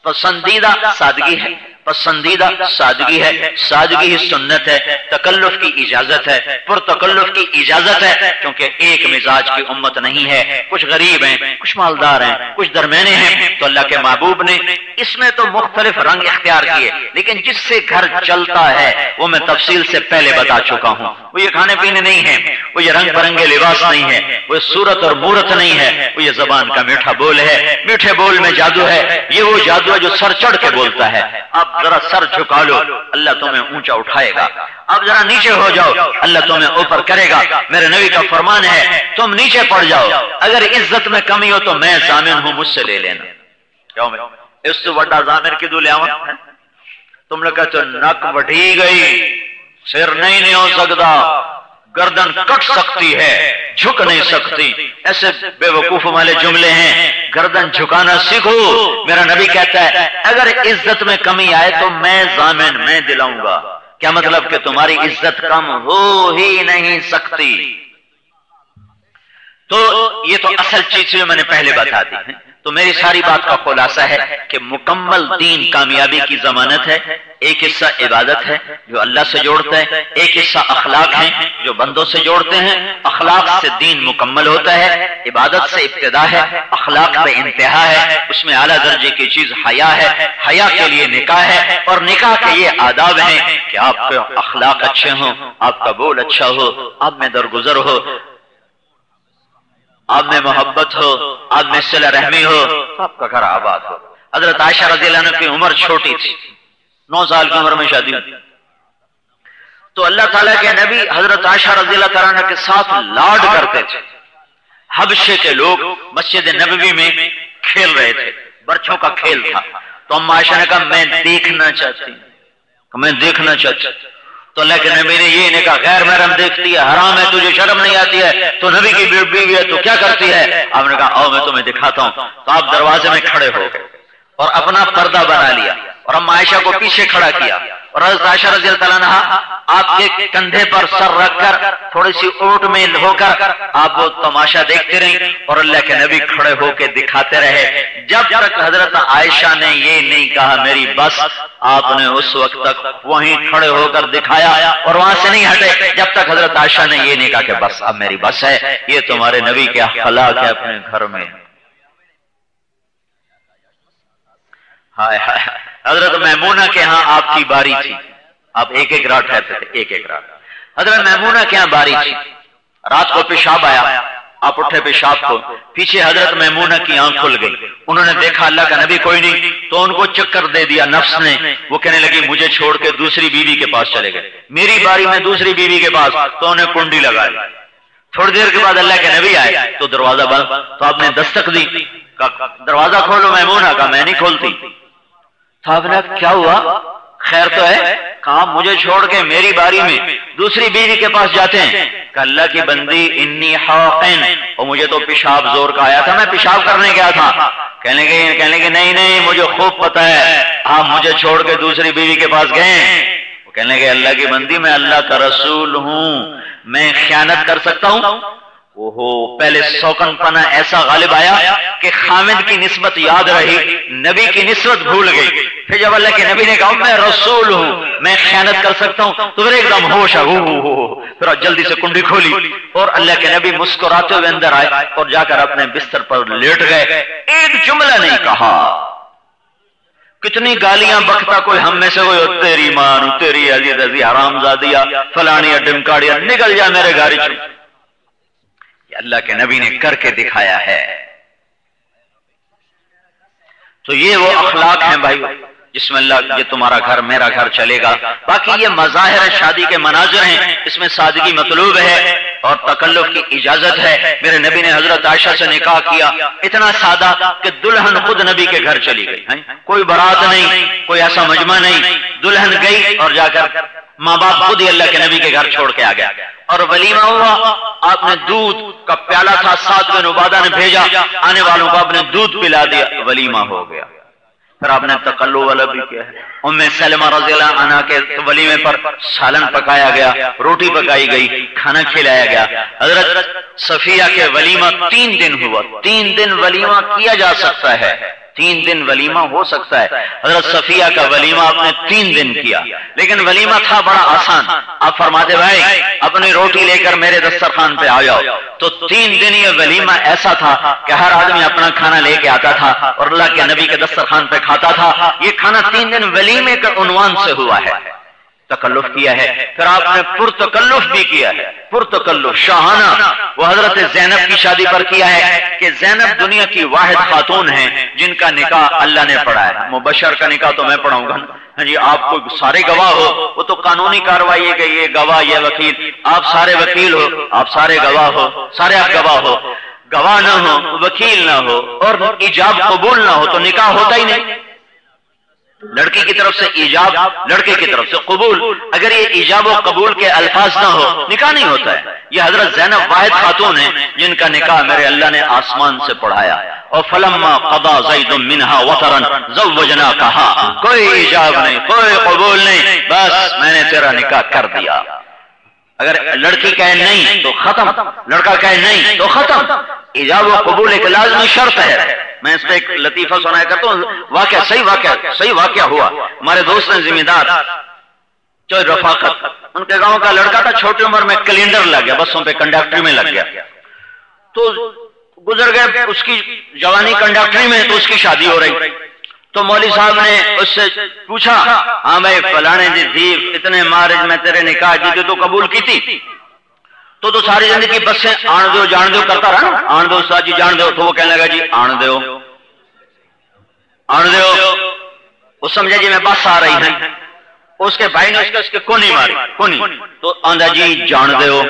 پسندیدہ سادگی ہے، پسندیدہ سادگی ہے، سادگی ہی سنت ہے، تکلف کی اجازت ہے، پر تکلف کی اجازت ہے، کیونکہ ایک مزاج کی امت نہیں ہے، کچھ غریب ہیں، کچھ مالدار ہیں، کچھ درمیانے ہیں۔ تو اللہ کے محبوب نے اس میں تو مختلف رنگ اختیار کیے، لیکن جس سے گھر چلتا ہے وہ میں تفصیل سے پہلے بتا چکا ہوں۔ وہ یہ کھانے پینے نہیں ہے، وہ یہ رنگ برنگے لباس نہیں ہے، وہ صورت اور مورت نہیں ہے، وہ یہ زبان کا میٹھا بول ہے۔ میٹھے بول میں جادو ہے، یہ وہ جادو ہے جو سر چڑھ کے بولتا ہے۔ آپ ذرا سر جھکا لو، اللہ تمہیں اونچا اٹھائے گا۔ اب ذرا نیچے ہو جاؤ، اللہ تمہیں اوپر کرے گا۔ میرے نبی کا فرمان ہے تم نیچے پڑ جاؤ، اگر عزت میں کمی ہو تو میں ضامن ہوں، مجھ سے لے لینا۔ کیوں میں اس سے بڑا ضامن کدو لے آؤں؟ تم لوگ کہتے نک وڈھی گئی، سر نہیں ہو سکتا، گردن کٹ سکتی ہے، جھک نہیں سکتی، ایسے بے وقوف والے جملے ہیں۔ گردن جھکانا سیکھو۔ میرا نبی کہتا ہے اگر عزت میں کمی آئے تو میں ضامن، میں دلاؤں گا۔ کیا مطلب کہ تمہاری عزت کم ہو ہی نہیں سکتی۔ تو یہ تو اصل چیز جو میں نے پہلے بتا دی ہے۔ تو میری ساری بات کا خلاصہ ہے کہ مکمل دین کامیابی کی ضمانت ہے۔ ایک حصہ عبادت ہے جو اللہ سے جوڑتا ہے، ایک حصہ اخلاق ہیں جو بندوں سے جوڑتے ہیں۔ اخلاق سے دین مکمل ہوتا ہے، عبادت سے ابتدا ہے، اخلاق پہ انتہا ہے، اس میں اعلیٰ درجے کی چیز حیا ہے، حیا کے لیے نکاح ہے، اور نکاح کے یہ آداب ہیں کہ آپ کے اخلاق اچھے ہوں، آپ کا بول اچھا ہو، آپ میں درگزر ہو، آپ میں محبت ہو، آپ میں صلہ رحمی ہو، آپ کا گھر آباد ہو۔ حضرت عائشہ رضی اللہ عنہ کی عمر چھوٹی تھی، 9 سال کی عمر میں شادی ہوئی، تو اللہ تعالیٰ کے نبی حضرت عائشہ رضی اللہ تعالیٰ عنہ کے ساتھ لاڈ کرتے تھے۔ حبشے کے لوگ مسجد نبوی میں کھیل رہے تھے، برچھوں کا کھیل تھا، تو ام عائشہ نے کہا میں دیکھنا چاہتی ہوں، میں دیکھنا چاہتی ہوں۔ تو اللہ کے نبی نے یہ نہیں کہا غیر محرم دیکھتی ہے، حرام ہے، تجھے شرم نہیں آتی ہے، تو نبی کی بیوی ہے تو کیا کرتی ہے؟ آپ نے کہا آؤ میں تمہیں دکھاتا ہوں۔ تو آپ دروازے میں کھڑے ہو گئے اور اپنا پردہ بنا لیا اور ام عائشہ کو پیچھے کھڑا کیا، اور حضرت عائشہ رضی اللہ عنہ آپ کے کندھے پر سر رکھ کر تھوڑی سی اوٹ میں ہو کر آپ وہ تماشا دیکھتے رہے، اور اللہ کے نبی کھڑے ہو کے دکھاتے رہے جب تک حضرت عائشہ نے یہ نہیں کہا میری بس۔ آپ نے اس وقت تک وہیں کھڑے ہو کر دکھایا اور وہاں سے نہیں ہٹے جب تک حضرت عائشہ نے یہ نہیں کہا کہ بس اب میری بس ہے۔ یہ تمہارے نبی کے اخلاق ہے اپنے گھر میں۔ ہائے ہائے، حضرت میمونہ کے ہاں آپ کی باری تھی، آپ ایک ایک رات ٹھہرتے تھے، ایک ایک رات۔ حضرت میمونہ کے ہاں باری تھی، رات کو پیشاب آیا، آپ اٹھے پیشاب کو، پیچھے حضرت میمونہ کی آنکھ کھل گئی، انہوں نے دیکھا اللہ کا نبی کوئی نہیں، تو ان کو چکر دے دیا نفس نے، وہ کہنے لگی مجھے چھوڑ کے دوسری بیوی کے پاس چلے گئے، میری باری میں دوسری بیوی کے پاس، تو انہیں کنڈی لگائی۔ تھوڑی دیر کے بعد اللہ کے نبی آئے تو دروازہ بند، تو آپ نے دستک دی، کہا دروازہ کھولو میمونہ، کہا میں نہیں کھولتی۔ تو آپ نے کیا ہوا، خیر تو ہے؟ کہا مجھے چھوڑ کے میری باری میں دوسری بیوی کے پاس جاتے ہیں۔ کہ اللہ کی بندی انی حاقن، اور مجھے تو پیشاب زور کا آیا تھا، میں پیشاب کرنے گیا تھا۔ کہنے کے نہیں مجھے خوب پتہ ہے آپ مجھے چھوڑ کے دوسری بیوی کے پاس گئے۔ وہ کہنے کے اللہ کی بندی میں اللہ کا رسول ہوں، میں خیانت کر سکتا ہوں؟ پہلے سوکن پنا ایسا غالب آیا کہ خامد کی نسبت یاد رہی، نبی کی نسبت بھول گئی۔ پھر جب اللہ کے نبی نے کہا میں رسول ہوں، میں خیانت کر سکتا ہوں، تو پھر ایک دم ہوش پھر جلدی سے کنڈی کھولی اور اللہ کے نبی مسکراتے ہوئے اندر آئے اور جا کر اپنے بستر پر لیٹ گئے۔ ایک جملہ نہیں کہا، کتنی گالیاں بکتا کوئی ہم میں سے کوئی تیری ماں تیری عزیز عزیز حرام زادیا فلانیا ڈمکاڑیا نکل جا میرے گھر چ. یہ اللہ کے نبی نے کر کے دکھایا ہے. تو یہ وہ اخلاق ہیں بھائی جس میں اللہ یہ تمہارا گھر میرا گھر چلے گا. باقی یہ مظاہر شادی کے مناظر ہیں، اس میں سادگی مطلوب ہے اور تکلف کی اجازت ہے. میرے نبی نے حضرت عائشہ سے نکاح کیا اتنا سادہ کہ دلہن خود نبی کے گھر چلی گئی، کوئی بارات نہیں، کوئی ایسا مجمع نہیں. دلہن گئی اور جا کر ماں باپ خود ہی اللہ کے نبی کے گھر چھوڑ کے آ گیا. اور ولیمہ ہوا، آپ نے دودھ کا پیالہ تھا، سعد بن عبادہ نے بھیجا، آنے والوں کو آپ نے دودھ پلا دیا، ولیمہ ہو گیا. پھر آپ نے تقلو والا بھی کیا ہے. ام سلمہ رضی اللہ عنہ کے ولیمے پر سالن پکایا گیا، روٹی پکائی گئی، کھانا کھلایا گیا. حضرت صفیہ کے ولیمہ 3 دن ہوا. 3 دن ولیمہ کیا جا سکتا ہے، 3 دن ولیمہ ہو سکتا ہے. حضرت صفیہ کا ولیمہ آپ نے 3 دن کیا، لیکن ولیمہ تھا بڑا آسان. آپ فرماتے بھائی اپنی روٹی لے کر میرے دسترخوان پہ آ جاؤ. تو 3 دن یہ ولیمہ ایسا تھا کہ ہر آدمی اپنا کھانا لے کے آتا تھا اور اللہ کے نبی کے دسترخوان پہ کھاتا تھا. یہ کھانا 3 دن ولیمے کے عنوان سے ہوا ہے. تکلف کیا ہے. پھر آپ نے پرتکلف بھی کیا ہے، پرتکلف شاہانہ. وہ حضرت زینب کی شادی پر کیا ہے کہ زینب دنیا کی واحد خاتون ہیں جن کا نکاح اللہ نے پڑھا ہے. مبشر کا نکاح تو میں پڑھاؤں گا جی، آپ کو سارے گواہ ہو، وہ تو قانونی کاروائی ہے کہ یہ گواہ یہ وکیل، آپ سارے وکیل ہو، آپ سارے گواہ ہو، سارے آپ گواہ ہو. گواہ نہ ہو، وکیل نہ ہو اور ایجاب قبول نہ ہو تو نکاح ہوتا ہی نہیں. لڑکی کی طرف سے ایجاب، لڑکے کی طرف سے قبول. اگر یہ ایجاب و قبول کے الفاظ نہ ہو نکاح نہیں ہوتا ہے. یہ حضرت زینب واحد خاتون ہیں جن کا نکاح میرے اللہ نے آسمان سے پڑھایا. اور فلما قضا زید منها وطرا زوجناکها، کوئی ایجاب نہیں، کوئی قبول نہیں، بس میں نے تیرا نکاح کر دیا. اگر لڑکی کہے نہیں تو ختم، لڑکا کہے نہیں تو ختم. ایجاب و قبول ایک لازمی شرط ہے. میں اس پہ ایک لطیفہ سنایا کرتا ہوں، صحیح واقعہ ہوا. ہمارے دوست نے ذمہ دار جو رفاقت، ان کے گاؤں کا لڑکا تھا، چھوٹی عمر میں کلینڈر لگ گیا، بسوں پہ کنڈکٹری میں لگ گیا. تو گزر گئے اس کی جوانی کنڈکٹری میں، تو اس کی شادی ہو رہی. تو مولوی صاحب نے اس سے پوچھا، ہاں بھائی فلانے دی تھی اتنے مارج میں تیرے نکاح دی تو قبول کی تھی؟ تو ساری زندگی بس سے آن دو جان دو کرتا رہا نا، آن دو استاد جی جان دو. تو وہ کہنے لگا جی آن دو آن دو. وہ سمجھے جی میں بس آ رہی ہے. اس کے بھائی نے اس کے کونی ماری، کونی. تو آندا جی جان دو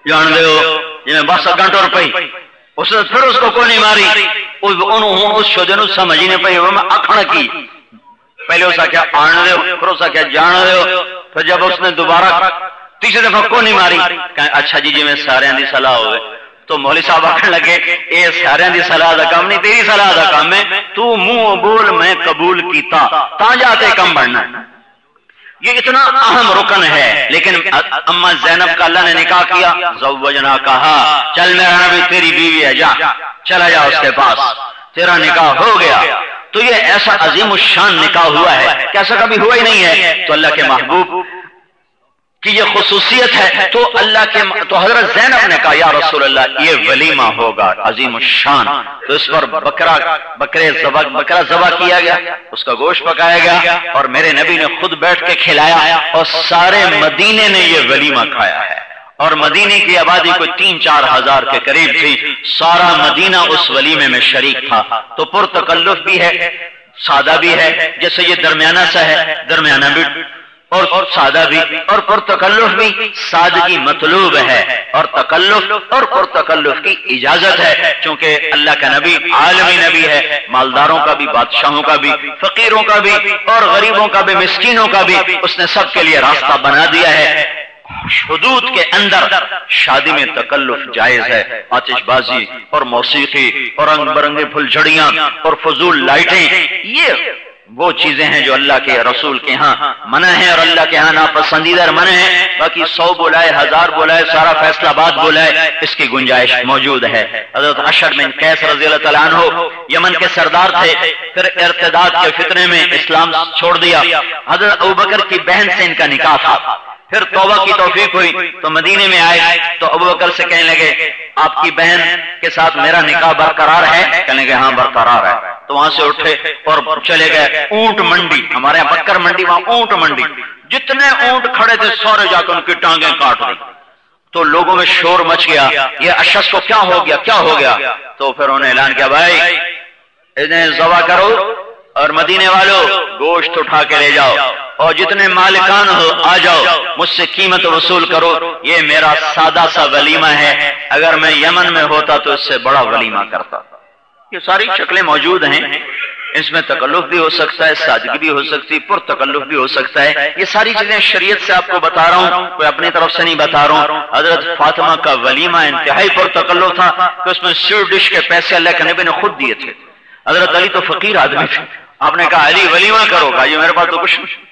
جی میں بس گھنٹوں روپئی. اس نے پھر اس کو کونی ماری. اس شودے نو سمجھ ہی نہیں پئی میں آکھنا کی. پہلے اس کیا آن دو، پھر اس کیا جان دو. پھر جب اس نے دوبارہ تیسری دفعہ کونی ماری، کہ اچھا جی میں سارے دی صلاح ہوئے. تو مولوی صاحب آخر لگے اے سارے دی صلاح دا کام نہیں، تیری صلاح دا کام ہے. تو منہ بول میں قبول کیتا تا جاتے کم بڑھنا. یہ اتنا اہم رکن ہے. لیکن اما زینب کا اللہ نے نکاح کیا، زوجنا کہا چل میرا نبی تیری بیوی ہے، جا چلا جا اس کے پاس، تیرا نکاح ہو گیا. تو یہ ایسا عظیم الشان نکاح ہوا ہے کہ ایسا کبھی ہوا ہی نہیں ہے. تو اللہ کے محبوب کی یہ خصوصیت ہے. تو حضرت زینب نے کہا یا رسول اللہ یہ ولیمہ ہوگا عظیم الشان. تو اس پر بکرا ذبح کیا گیا، اس کا گوشت پکایا گیا اور میرے نبی نے خود بیٹھ کے کھلایا اور سارے مدینے نے یہ ولیمہ کھایا ہے. اور مدینے کی آبادی کوئی 3-4 ہزار کے قریب تھی. سارا مدینہ اس ولیمے میں شریک تھا. تو پرتکلف بھی ہے، سادہ بھی ہے، جیسے یہ درمیانہ سا ہے، درمیانہ بھی اور سادہ بھی اور پرتکلف بھی. سادگی مطلوب ہے اور تکلف اور پرتکلف کی اجازت ہے، چونکہ اللہ کا نبی عالمی نبی ہے. مالداروں کا بھی، بادشاہوں کا بھی، فقیروں کا بھی اور غریبوں کا بھی، مسکینوں کا بھی اس نے سب کے لیے راستہ بنا دیا ہے. حدود کے اندر شادی میں تکلف جائز ہے. آتش بازی اور موسیقی اور رنگ برنگے پھل جھڑیاں اور فضول لائٹیں، یہ وہ چیزیں ہیں جو اللہ کے رسول کے ہاں منع ہیں اور اللہ کے ہاں ناپسندیدہ منع ہیں. باقی 100 بلائے، 1000 بلائے، سارا فیصلہ آباد بلائے، اس کی گنجائش موجود ہے. حضرت عشر بن قیس رضی اللہ تعالیٰ عنہ یمن کے سردار تھے، پھر ارتداد کے فتنے میں اسلام چھوڑ دیا. حضرت ابوبکر کی بہن سے ان کا نکاح تھا. پھر توبہ کی توفیق ہوئی تو مدینے میں آئے تو ابوبکر سے کہنے لگے آپ کی بہن کے ساتھ میرا نکاح برقرار ہے؟ کہنے لگے ہاں برقرار ہے. تو وہاں سے اٹھے اور چلے گئے اونٹ منڈی، ہمارے یہاں بکر منڈی، وہاں اونٹ منڈی، جتنے اونٹ کھڑے تھے سارے جا کے ان کی ٹانگیں کاٹ دی۔ تو لوگوں میں شور مچ گیا، یہ اشعث کو کیا ہو گیا، کیا ہو گیا؟ تو پھر انہوں نے اعلان کیا، بھائی انہیں ذبح کرو اور مدینے والوں گوشت اٹھا کے لے جاؤ اور جتنے مالکان ہو آ جاؤ، مجھ سے قیمت وصول کرو، یہ میرا سادہ سا ولیمہ ہے، اگر میں یمن میں ہوتا تو اس سے بڑا ولیمہ کرتا۔ یہ ساری شکلیں موجود ہیں، اس میں تکلف بھی ہو سکتا ہے، سادگی بھی ہو سکتی ہے، پر تکلف بھی ہو سکتا ہے۔ یہ ساری چیزیں شریعت سے آپ کو بتا رہا ہوں، کوئی اپنی طرف سے نہیں بتا رہا ہوں۔ حضرت فاطمہ کا ولیمہ انتہائی پر تکلف تھا کہ اس میں سویٹ ڈش کے پیسے اللہ کے نبی نے خود دیے تھے۔ حضرت علی تو فقیر آدمی تھے، آپ نے کہا علی ولیمہ کرو، کہا یہ میرے پاس تو کچھ نہیں۔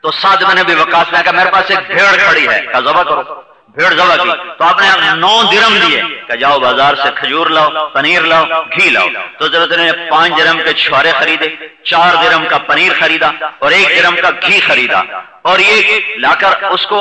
تو سعد بن ابی وقاص نے کہا میرے پاس ایک بھیڑ کھڑی ہے، کہا ذبح کرو، بھیڑ ذبح کی۔ تو آپ نے 9 درم دیے کہ جاؤ بازار سے کھجور لاؤ، پنیر لاؤ، گھی لاؤ۔ تو حضرت نے 5 درم کے چھوارے خریدے، 4 درم کا پنیر خریدا اور 1 درم کا گھی خریدا، اور یہ لا کر اس کو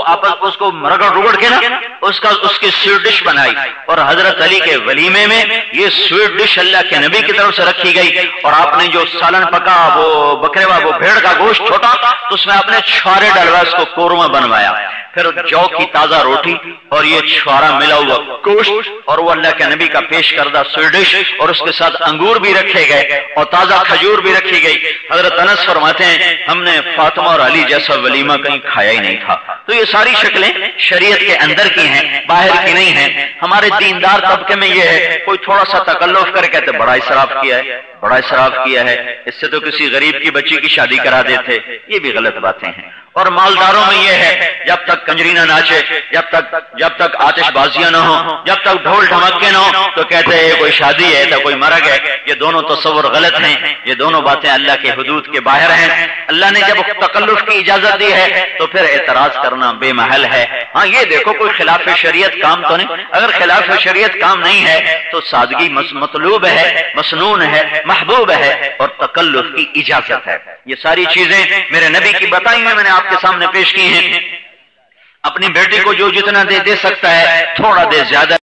رگڑ رگڑ کے نا اس کی سویٹ ڈش بنائی، اور حضرت علی کے ولیمے میں یہ سویٹ ڈش اللہ کے نبی کی طرف سے رکھی گئی۔ اور آپ نے جو سالن پکا وہ بکرے وہ بھیڑ کا گوشت چھوٹا، تو اس میں آپ نے چھوارے ڈلوا، اس کو قورمہ بنوایا، پھر جو کی تازہ روٹی اور یہ چھوارا ملا ہوا گوشت اور وہ اللہ کے نبی کا پیش کردہ سویٹ ڈش، اور اس کے ساتھ انگور بھی رکھے گئے اور تازہ کھجور بھی رکھی گئی۔ حضرت انس فرماتے ہیں ہم نے فاطمہ اور علی جیسا ولیمہ کہیں کھایا ہی نہیں تھا۔ تو یہ ساری شکلیں شریعت کے اندر کی ہیں، باہر کی نہیں ہیں۔ ہمارے دیندار طبقے میں یہ ہے، کوئی تھوڑا سا تکلف کر کہتے بڑا اسراف کیا ہے، بڑا اسراف کیا ہے، اس سے تو کسی غریب کی بچی کی شادی کرا دیتے۔ یہ بھی غلط باتیں ہیں۔ اور مالداروں میں یہ ہے، جب تک کنجری نہ ناچے، جب تک آتش بازیاں نہ ہو، جب تک ڈھول ڈھمکے نہ ہو، تو کہتے ہیں یہ کوئی شادی ہے تو کوئی مرگ ہے۔ یہ دونوں تصور غلط ہیں، یہ دونوں باتیں اللہ کے حدود کے باہر ہیں۔ اللہ نے جب تکلف کی اجازت دی ہے تو پھر اعتراض کرنا بے محل ہے۔ ہاں یہ دیکھو کوئی خلاف شریعت کام تو نہیں، اگر خلاف شریعت کام نہیں ہے تو سادگی مطلوب ہے، مسنون ہے، محبوب ہے، اور تکلف کی اجازت ہے۔ یہ ساری چیزیں میرے نبی کی بتائی ہیں، میں نے آپ کے سامنے پیش کی ہیں۔ اپنی بیٹی کو جو جتنا دے سکتا ہے تھوڑا دے، زیادہ